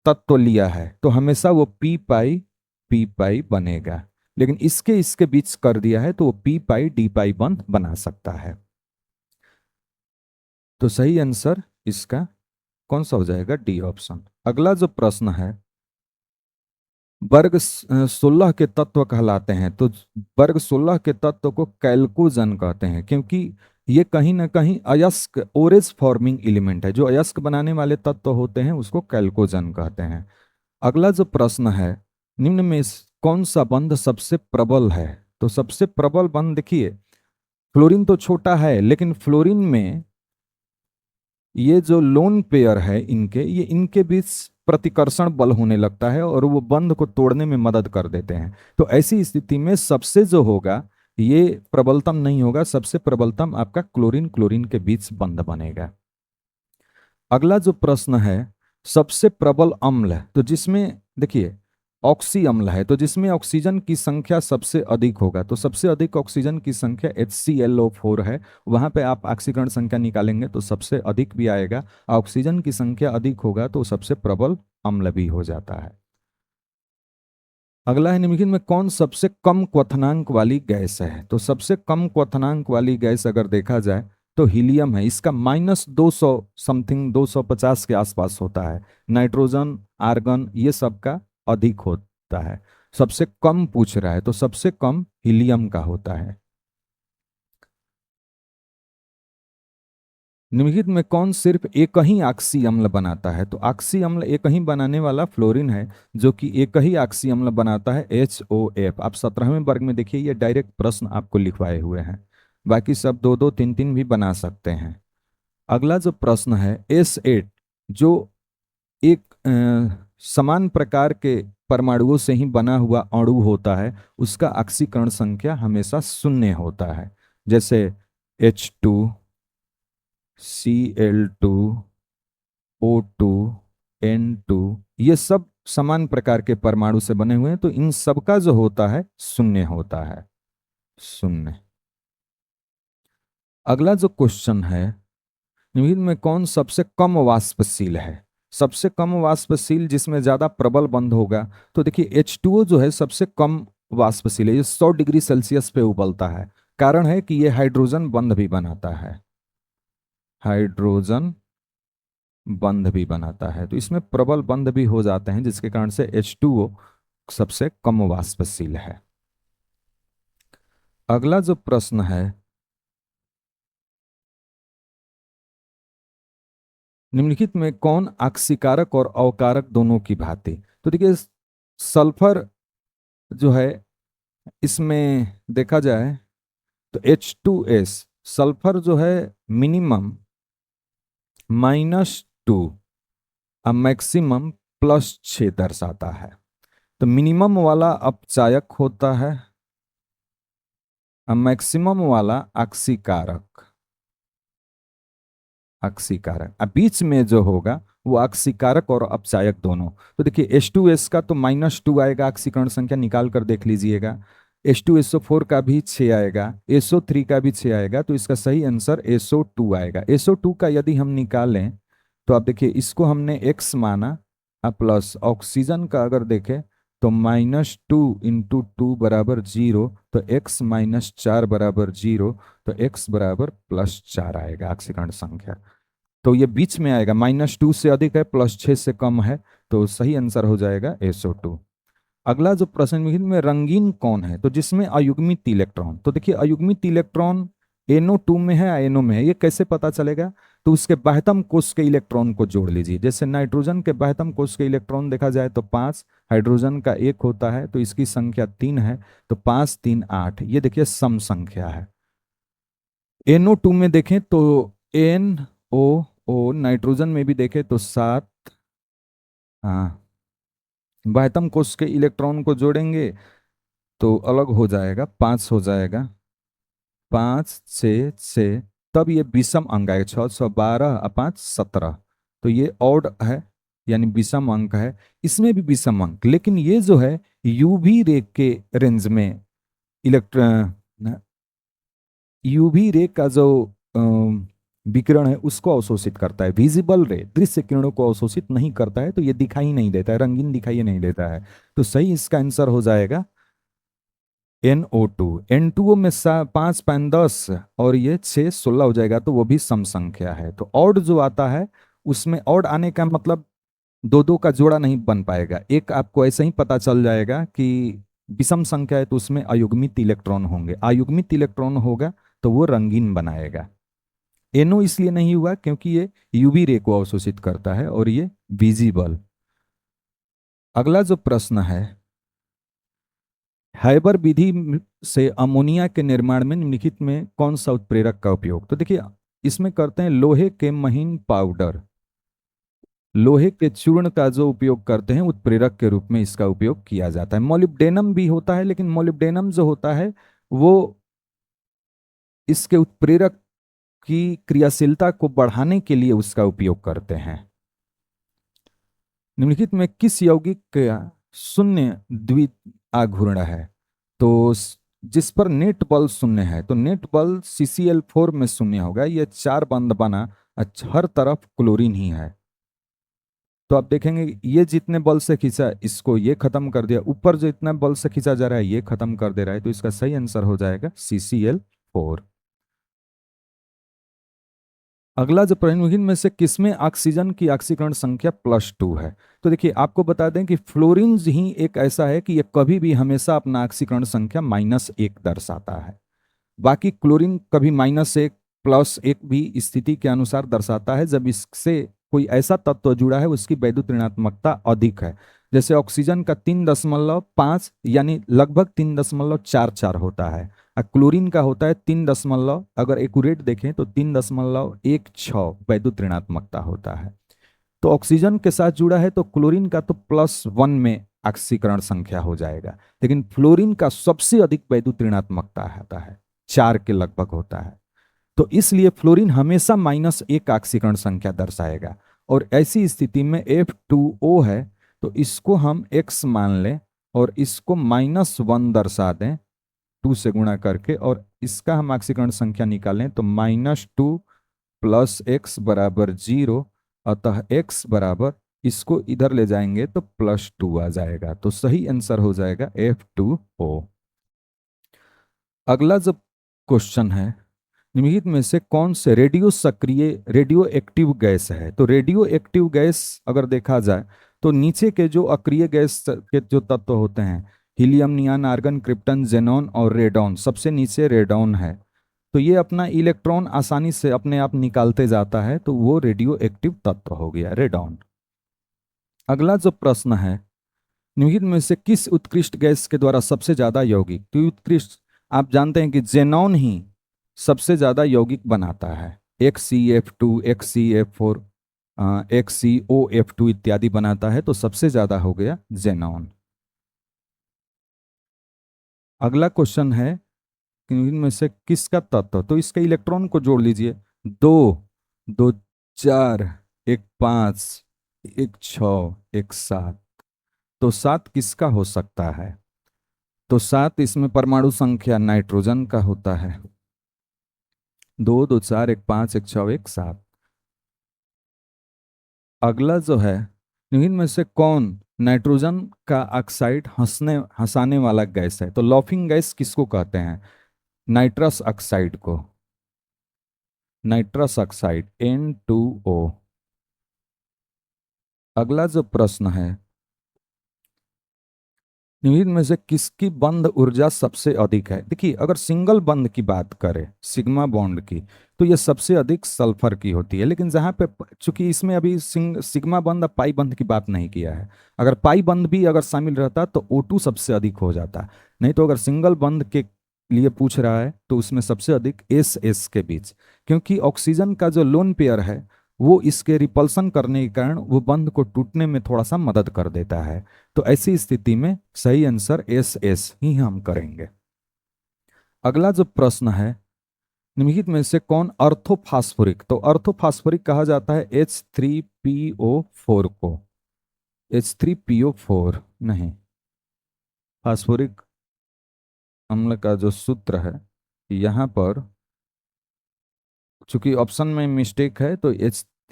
तत्व लिया है तो हमेशा वो पी पाई बनेगा। लेकिन इसके इसके बीच कर दिया है तो वो पी पाई डी पाई बंध बना सकता है। तो सही आंसर इसका कौन सा हो जाएगा? D option. अगला जो प्रश्न है, वर्ग 16 के तत्व कहलाते हैं। तो वर्ग 16 के तत्व को कैल्कोजन कहते हैं, क्योंकि ये कहीं ना कहीं अयस्क, ओरेज फॉर्मिंग एलिमेंट है। जो अयस्क बनाने वाले तत्व होते हैं उसको कैल्कोजन कहते हैं। अगला जो प्रश्न है, निम्न में कौन सा बंध सबसे प्रबल है? तो सबसे प्रबल बंध देखिए, फ्लोरीन तो छोटा है, लेकिन फ्लोरीन में ये जो लोन पेयर है इनके, ये इनके बीच प्रतिकर्षण बल होने लगता है और वो बंध को तोड़ने में मदद कर देते हैं। तो ऐसी स्थिति में सबसे जो होगा, ये प्रबलतम नहीं होगा, सबसे प्रबलतम आपका क्लोरीन क्लोरीन के बीच बंध बनेगा। अगला जो प्रश्न है, सबसे प्रबल अम्ल, तो जिसमें देखिए ऑक्सी अम्ल है, तो जिसमें ऑक्सीजन की संख्या सबसे अधिक होगा, तो सबसे अधिक ऑक्सीजन की संख्या HClO4 है। वहां पे आप ऑक्सीकरण संख्या निकालेंगे तो सबसे अधिक भी आएगा। ऑक्सीजन की संख्या अधिक होगा तो सबसे प्रबल अम्ल भी हो जाता है। अगला है, निम्नलिखित में कौन सबसे कम क्वथनांक वाली गैस है? तो सबसे कम क्वथनांक वाली गैस अगर देखा जाए तो हीलियम है। इसका -200 समथिंग, 250 के आसपास होता है। नाइट्रोजन, आर्गन, ये सब का अधिक होता है। सबसे कम पूछ रहा है तो सबसे कम हीलियम का होता है। निम्नलिखित में कौन सिर्फ एक ही ऑक्सी अम्ल बनाता है? तो ऑक्सी अम्ल एक ही बनाने वाला फ्लोरीन है, जो कि एक ही ऑक्सी अम्ल बनाता है, HOF। आप 17वें वर्ग में देखिए, ये डायरेक्ट प्रश्न आपको लिखवाए हुए हैं। बाकी सब दो दो तीन तीन भी बना सकते हैं। अगला जो प्रश्न है, S8, जो एक समान प्रकार के परमाणुओं से ही बना हुआ अणु होता है, उसका ऑक्सीकरण संख्या हमेशा शून्य होता है। जैसे H2, Cl2, O2, N2, ये सब समान प्रकार के परमाणु से बने हुए हैं, तो इन सबका जो होता है शून्य होता है, शून्य। अगला जो क्वेश्चन है, निम्नलिखित में कौन सबसे कम वाष्पशील है? सबसे कम वाष्पशील जिसमें ज्यादा प्रबल बंध होगा, तो देखिए H2O जो है सबसे कम वाष्पशील है, ये 100 डिग्री सेल्सियस पे उबलता है। कारण है कि ये हाइड्रोजन बंध भी बनाता है, हाइड्रोजन बंध भी बनाता है, तो इसमें प्रबल बंध भी हो जाते हैं, जिसके कारण से H2O सबसे कम वाष्पशील है। अगला जो प्रश्न है, निम्नलिखित में कौन आक्सीकारक और अवकारक दोनों की भांति? तो देखिए सल्फर जो है, इसमें देखा जाए तो H2S, सल्फर जो है मिनिमम -2 और मैक्सिमम +6 दर्शाता है। तो मिनिमम वाला अपचायक होता है और मैक्सिमम वाला आक्सीकारक, अक्सीकारक। अब बीच में जो होगा वो अक्सीकारक और अपचायक दोनों। तो देखिए H2S का तो -2 आएगा, ऑक्सीकरण संख्या निकाल कर देख लीजिएगा। H2SO4 का भी 6 आएगा, SO3 का भी 6 आएगा, तो इसका सही आंसर SO2 आएगा। SO2 का यदि हम निकालें तो आप देखिए इसको हमने x माना, प्लस ऑक्सीजन का अगर देखें तो -2 इंटू 2 बराबर 0, तो x -4 बराबर 0, तो x बराबर +4 आएगा ऑक्सीकरण संख्या। तो ये बीच में आएगा, -2 से अधिक है, +6 से कम है, तो सही आंसर हो जाएगा SO2। अगला जो प्रश्न में रंगीन कौन है? तो जिसमें अयुग्मित इलेक्ट्रॉन, तो देखिए अयुग्मित इलेक्ट्रॉन NO2 में है, NO में है, ये कैसे पता चलेगा? तो उसके बाह्यतम कोष के इलेक्ट्रॉन को जोड़ लीजिए। जैसे नाइट्रोजन के बाह्यतम कोष के इलेक्ट्रॉन देखा जाए तो 5, हाइड्रोजन का 1 होता है, तो इसकी संख्या 3 है, तो 5 3 8, ये देखिए सम संख्या है। NO2 में देखें तो NO, नाइट्रोजन में भी देखें तो 7, हाँ, बाह्यतम कोष के इलेक्ट्रॉन को जोड़ेंगे तो अलग हो जाएगा, 5 हो जाएगा, 5 6 6, तब ये विषम अंक आएगा, 612 और 5 17, तो ये ऑड है, यानी विषम अंक है। इसमें भी विषम अंक, लेकिन ये जो है यूवी रे के रेंज में इलेक्ट्रॉन, यूवी रे का जो विकिरण है उसको अवशोषित करता है, विजिबल रे दृश्य किरणों को अवशोषित नहीं करता है, तो ये दिखाई नहीं देता है, रंगीन दिखाई नहीं देता है। तो सही इसका आंसर हो जाएगा NO2। N2O में 5 5 10 और ये 6 16 हो जाएगा, तो वो भी सम संख्या है। तो ऑड जो आता है उसमें ऑड आने का मतलब दो दो का जोड़ा नहीं बन पाएगा, एक आपको ऐसे ही पता चल जाएगा कि विषम संख्या है तो उसमें अयुग्मित इलेक्ट्रॉन होंगे, अयुग्मित इलेक्ट्रॉन होगा तो वो रंगीन बनाएगा। NO इसलिए नहीं हुआ क्योंकि ये यूवी रे को अवशोषित करता है और ये विजिबल। अगला जो प्रश्न है, हाइबर विधि से अमोनिया के निर्माण में निम्नलिखित में कौन सा उत्प्रेरक का उपयोग? तो देखिए इसमें करते हैं लोहे के महीन पाउडर, लोहे के चूर्ण का जो उपयोग करते हैं उत्प्रेरक के रूप में इसका उपयोग किया जाता है। मोलिब्डेनम भी होता है, लेकिन मोलिब्डेनम जो होता है वो इसके उत्प्रेरक की क्रियाशीलता को बढ़ाने के लिए उसका उपयोग करते हैं। निम्नलिखित में किस यौगिक का शून्य द्विआघूर्ण है? तो जिस पर नेट बल शून्य है, तो नेट बल CCl4 में शून्य होगा, ये 4 बंध बना, हर तरफ क्लोरीन ही है। तो आप देखेंगे ये जितने बल से खींचा इसको ये खत्म कर दिया, ऊपर जो इतना बल से खींचा जा रहा है ये खत्म कर दे रहा है, तो इसका सही आंसर हो जाएगा CCl4। अगला जो प्रश्न में से किसमें ऑक्सीजन की ऑक्सीकरण संख्या +2 है? तो देखिए आपको बता दें कि फ्लोरीन ही एक ऐसा है कि ये कभी भी हमेशा अपना ऑक्सीकरण संख्या -1 दर्शाता है। बाकी क्लोरीन कभी -1 +1 भी स्थिति के अनुसार दर्शाता है, जब इससे कोई ऐसा तत्व जुड़ा है उसकी वैद्युत ऋणात्मकता अधिक है। जैसे ऑक्सीजन का 3.5 यानी लगभग 3.44 होता है, और क्लोरीन का होता है 3, अगर एक्यूरेट देखें तो 3.16 वैद्युत ऋणात्मकता होता है। तो ऑक्सीजन के साथ जुड़ा है तो क्लोरीन का तो +1 में ऑक्सीकरण संख्या हो जाएगा, लेकिन फ्लोरीन का सबसे अधिक वैद्युत ऋणात्मकता होता है, 4 के लगभग होता है। तो इसलिए फ्लोरीन हमेशा -1 ऑक्सीकरण संख्या दर्शाएगा, और ऐसी स्थिति में F2O है तो इसको हम x मान लें और इसको -1 दर्शा दें 2 से गुणा करके, और इसका हम ऑक्सीकरण संख्या निकालें तो -2 प्लस x बराबर 0। अतः x बराबर, इसको इधर ले जाएंगे तो +2 आ जाएगा। तो सही आंसर हो जाएगा F2O। अगला जो क्वेश्चन है, निम्नलिखित में से कौन से रेडियो सक्रिय रेडियो एक्टिव गैस है? तो रेडियो एक्टिव गैस अगर देखा जाए तो नीचे के जो अक्रिय गैस के जो तत्व होते हैं, helium, neon, argon, krypton, xenon और रेडॉन, सबसे नीचे रेडॉन है। तो ये अपना इलेक्ट्रॉन आसानी से अपने आप निकालते जाता है, तो वो रेडियो एक्टिव तत्व हो गया रेडॉन। अगला जो प्रश्न है, निम्नलिखित में से किस उत्कृष्ट गैस के द्वारा सबसे ज्यादा यौगिक? तो उत्कृष्ट आप जानते हैं कि जेनॉन ही सबसे ज्यादा यौगिक बनाता है। XCF2, XCF4, XCOF2 इत्यादि बनाता है, तो सबसे ज्यादा हो गया जेनॉन। अगला क्वेश्चन है कि इनमें से किसका तत्व? तो इसके इलेक्ट्रॉन को जोड़ लीजिए। 2, 2 4, 1 5, 1 6, 1 7। तो 7 किसका हो सकता है? तो 7 इसमें परमाणु संख्या नाइट्रोजन का होता है। 2, 2 4, 1 5, 1 6, 1 7। अगला जो है, इनमें में से कौन नाइट्रोजन का ऑक्साइड हंसाने वाला गैस है? तो लॉफिंग गैस किसको कहते हैं? नाइट्रस ऑक्साइड को, नाइट्रस ऑक्साइड N2O। अगला जो प्रश्न है, निम्नलिखित में से किसकी बंध ऊर्जा सबसे अधिक है? देखिए, अगर सिंगल बंध की बात करें, सिग्मा बॉन्ड की, तो ये सबसे अधिक सल्फर की होती है। लेकिन जहां पे, चूंकि इसमें अभी सिग्मा बंध और पाई बंध की बात नहीं किया है, अगर पाई बंध भी अगर शामिल रहता तो O2 सबसे अधिक हो जाता। नहीं तो अगर सिंगल बंध के लिए पूछ रहा है तो उसमें सबसे अधिक SS के बीच, क्योंकि ऑक्सीजन का जो लोन पेयर है वो इसके रिपल्सन करने के कारण वो बंध को टूटने में थोड़ा सा मदद कर देता है। तो ऐसी स्थिति में सही आंसर SS ही हम करेंगे। अगला जो प्रश्न है, निम्नलिखित में से कौन अर्थोफास्फोरिक? तो अर्थोफास्फोरिक कहा जाता है H3PO4 को। H3PO4 नहीं, फास्फोरिक अम्ल का जो सूत्र है यहाँ पर, चूंकि ऑप्शन में मिस्टेक है तो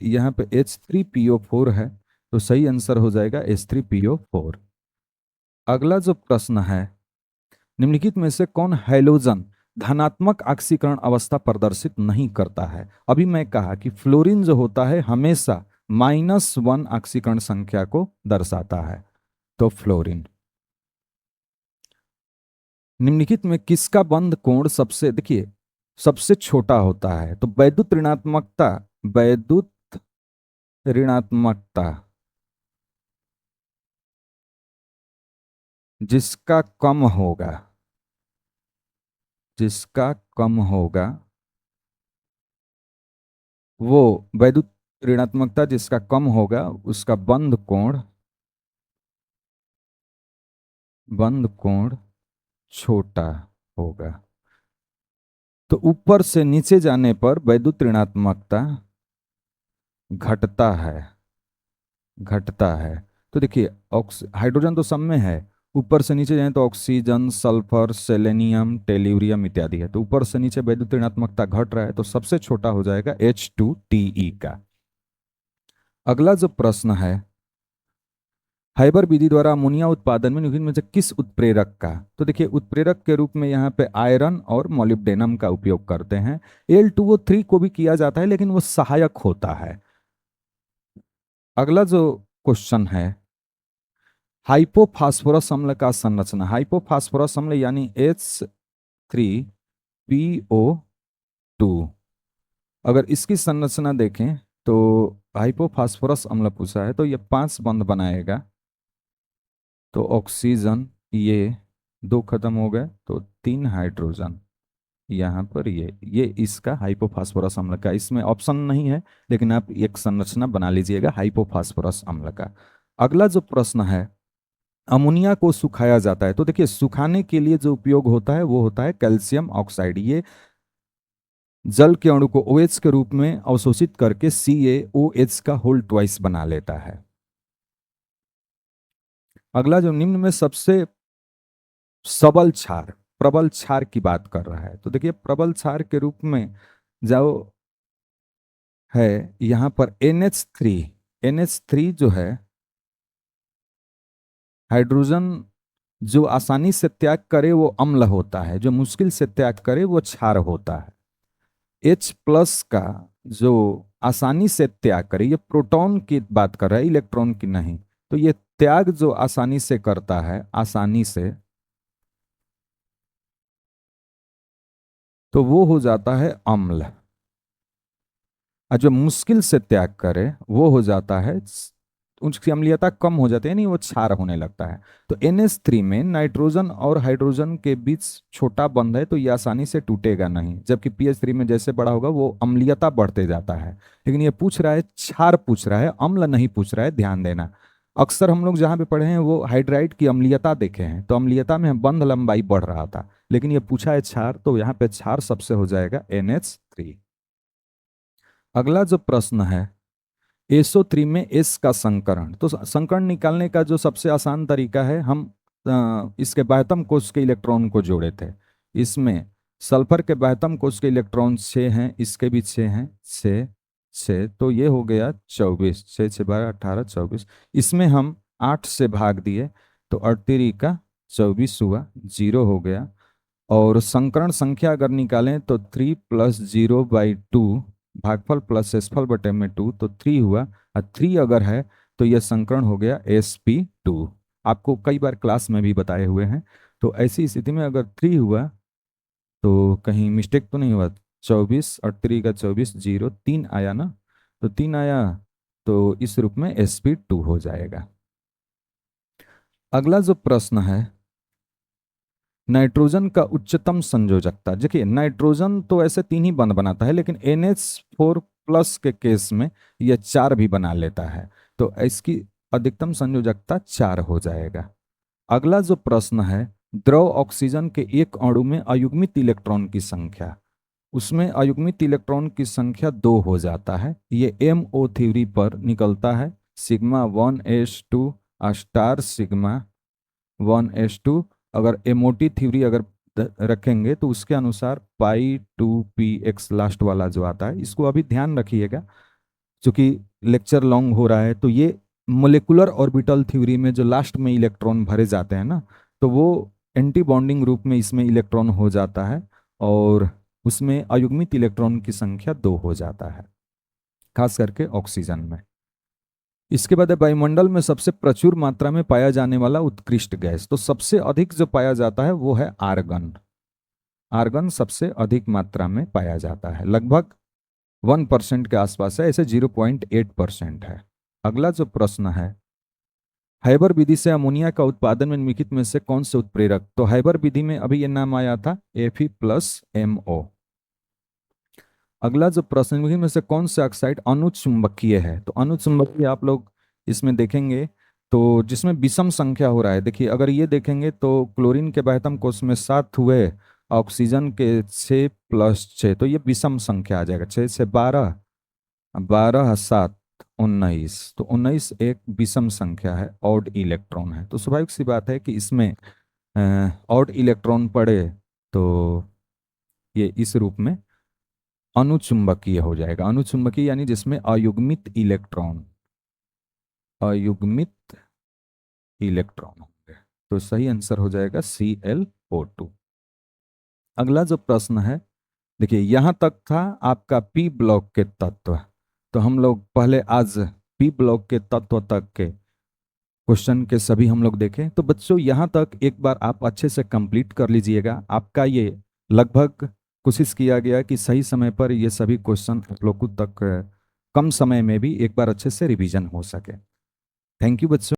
यहाँ पे H3PO4 है, तो सही आंसर हो जाएगा H3PO4। अगला जो प्रश्न है, निम्नलिखित में से कौन हैलोजन धनात्मक ऑक्सीकरण अवस्था प्रदर्शित नहीं करता है? अभी मैं कहा कि फ्लोरीन जो होता है हमेशा -1 ऑक्सीकरण संख्या को दर्शाता है, तो फ्लोरीन। निम्नलिखित में किसका बंध कोण सबसे, देखिए, सबसे छोटा होता है? तो वैद्युत ऋणात्मकता, वैद्युत ऋणात्मकता जिसका कम होगा, जिसका कम होगा वो वैद्युत ऋणात्मकता जिसका कम होगा उसका बंध कोण छोटा होगा। तो ऊपर से नीचे जाने पर वैद्युत ऋणात्मकता घटता है, घटता है। तो देखिए, हाइड्रोजन तो सब में है, ऊपर से नीचे जाए तो ऑक्सीजन, सल्फर, सेलेनियम, टेल्यूरियम इत्यादि है। तो ऊपर से नीचे वैद्युत ऋणात्मकता घट रहा है, तो सबसे छोटा हो जाएगा H2TE का। अगला जो प्रश्न है, हाइबर विधि द्वारा अमोनिया उत्पादन में निम्नलिखित में से किस उत्प्रेरक का? तो देखिए, उत्प्रेरक के रूप में यहाँ पे आयरन और मोलिब्डेनम का उपयोग करते हैं। Al2O3 को भी किया जाता है लेकिन वो सहायक होता है। अगला जो क्वेश्चन है, हाइपोफास्फोरस अम्ल का संरचना। हाइपोफास्फोरस अम्ल यानी H3PO2, अगर इसकी संरचना देखें तो हाइपोफास्फोरस अम्ल पूछा है तो ये 5 बंध बनाएगा। तो ऑक्सीजन, ये 2 खत्म हो गए तो 3 हाइड्रोजन यहाँ पर, ये इसका हाइपोफास्फोरस अम्ल का, इसमें ऑप्शन नहीं है लेकिन आप एक संरचना बना लीजिएगा हाइपोफास्फोरस अम्ल का। अगला जो प्रश्न है, अमोनिया को सुखाया जाता है। तो देखिए, सुखाने के लिए जो उपयोग होता है वो होता है कैल्शियम ऑक्साइड। ये जल के अणु को OH के रूप में अवशोषित करके CaOH का होल ट्वाइस बना लेता है। अगला जो निम्न में सबसे सबल क्षार, प्रबल क्षार की बात कर रहा है, तो देखिए प्रबल क्षार के रूप में जाओ है यहां पर NH3। NH3 जो है हाइड्रोजन जो आसानी से त्याग करे वो अम्ल होता है, जो मुश्किल से त्याग करे वो क्षार होता है। H+ का जो आसानी से त्याग करे, ये प्रोटॉन की बात कर रहा है, इलेक्ट्रॉन की नहीं। तो ये त्याग जो आसानी से करता है, आसानी से, तो वो हो जाता है अम्ल। और जो मुश्किल से त्याग करे वो हो जाता है, उसकी अम्लीयता कम हो जाती है, नहीं वो क्षार होने लगता है। तो NH3 में नाइट्रोजन और हाइड्रोजन के बीच छोटा बंध है, तो ये आसानी से टूटेगा नहीं, जबकि PH3 में जैसे बड़ा होगा वो अम्लीयता बढ़ते जाता है। लेकिन ये पूछ रहा है क्षार, पूछ रहा है अम्ल नहीं पूछ रहा है, ध्यान देना। अक्सर हम लोग जहाँ पे पढ़े हैं वो हाइड्राइड की अम्लीयता देखे हैं, तो अम्लीयता में बंध लंबाई बढ़ रहा था, लेकिन ये पूछा है क्षार, तो यहाँ पे क्षार सबसे हो जाएगा NH3। अगला जो प्रश्न है, SO3 में S का संकरण। तो संकरण निकालने का जो सबसे आसान तरीका है, हम इसके बाह्यतम कोश के इलेक्ट्रॉन को जोड़े थे। इसमें सल्फर के बाह्यतम कोश के इलेक्ट्रॉन 6 हैं, इसके भी 6 हैं, 6 6, तो ये हो गया 24, 6 6 12 18 24। इसमें हम 8 से भाग दिए तो 38 का 24 हुआ, 0 हो गया। और संकरण संख्या अगर निकालें तो 3 + 0/2, भागफल प्लस शेषफल बटे में 2, तो 3 हुआ। और 3 अगर है तो यह संकरण हो गया sp2। आपको कई बार क्लास में भी बताए हुए हैं। तो ऐसी स्थिति में अगर 3 हुआ तो कहीं मिस्टेक तो नहीं हुआ, 24 और 3 का 24, 0 3 आया ना, तो 3 आया, तो इस रूप में sp2 हो जाएगा। अगला जो प्रश्न है, नाइट्रोजन का उच्चतम संयोजकता। देखिए नाइट्रोजन तो ऐसे 3 ही बंध बनाता है, लेकिन NH4+ के केस में यह 4 भी बना लेता है, तो इसकी अधिकतम संयोजकता 4 हो जाएगा। अगला जो प्रश्न है, द्रव ऑक्सीजन के एक अणु में अयुग्मित इलेक्ट्रॉन की संख्या, उसमें अयुग्मित इलेक्ट्रॉन की संख्या 2 हो जाता है। ये MO थ्योरी पर निकलता है, σ1s2 स्टार σ1s2। अगर MOT थ्योरी अगर रखेंगे तो उसके अनुसार π2px लास्ट वाला जो आता है, इसको अभी ध्यान रखिएगा, क्योंकि लेक्चर लॉन्ग हो रहा है। तो ये मोलिकुलर ऑर्बिटल थ्योरी में जो लास्ट में इलेक्ट्रॉन भरे जाते हैं ना, तो वो एंटी बॉन्डिंग रूप में इसमें इलेक्ट्रॉन हो जाता है, और उसमें अयुग्मित इलेक्ट्रॉन की संख्या 2 हो जाता है, खास करके ऑक्सीजन में। इसके बाद है वायुमंडल में सबसे प्रचुर मात्रा में पाया जाने वाला उत्कृष्ट गैस। तो सबसे अधिक जो पाया जाता है वो है आर्गन। आर्गन सबसे अधिक मात्रा में पाया जाता है, लगभग 1% के आसपास है, ऐसे 0.8% है। अगला जो प्रश्न है, हाइबर विधि से अमोनिया का उत्पादन में निम्नलिखित में से कौन से उत्प्रेरक। तो हाइबर विधि में अभी ये नाम आया था Fe+MO। अगला जो प्रश्न, निम्नलिखित में से कौन से ऑक्साइड अनुचुंबकीय है। तो अनुचुंबकीय आप लोग इसमें देखेंगे तो जिसमें विषम संख्या हो रहा है, देखिए अगर ये देखेंगे तो क्लोरीन के बाह्यतम कोश में 7 हुए, ऑक्सीजन के 6+6, तो ये विषम संख्या आ जाएगा। 6 से 12, 12 7 19, तो 19 एक विषम संख्या है, ऑड इलेक्ट्रॉन है। तो स्वाभाविक सी बात है कि इसमें ऑड इलेक्ट्रॉन पड़े तो ये इस रूप में अनुचुंबकीय हो जाएगा। अनुचुंबकीय यानी जिसमें अयुग्मित इलेक्ट्रॉन, अयुग्मित इलेक्ट्रॉन होंगे, तो सही आंसर हो जाएगा Cl O2। अगला जो प्रश्न है, देखिए यहां तक था आपका P ब्लॉक के तत्व। तो हम लोग पहले आज P ब्लॉक के तत्व तक के क्वेश्चन के सभी हम लोग देखें। तो बच्चों यहाँ तक एक बार आप अच्छे से कंप्लीट कर लीजिएगा। आपका ये लगभग कोशिश किया गया कि सही समय पर ये सभी क्वेश्चन आप लोगों तक कम समय में भी एक बार अच्छे से रिवीजन हो सके। थैंक यू बच्चों।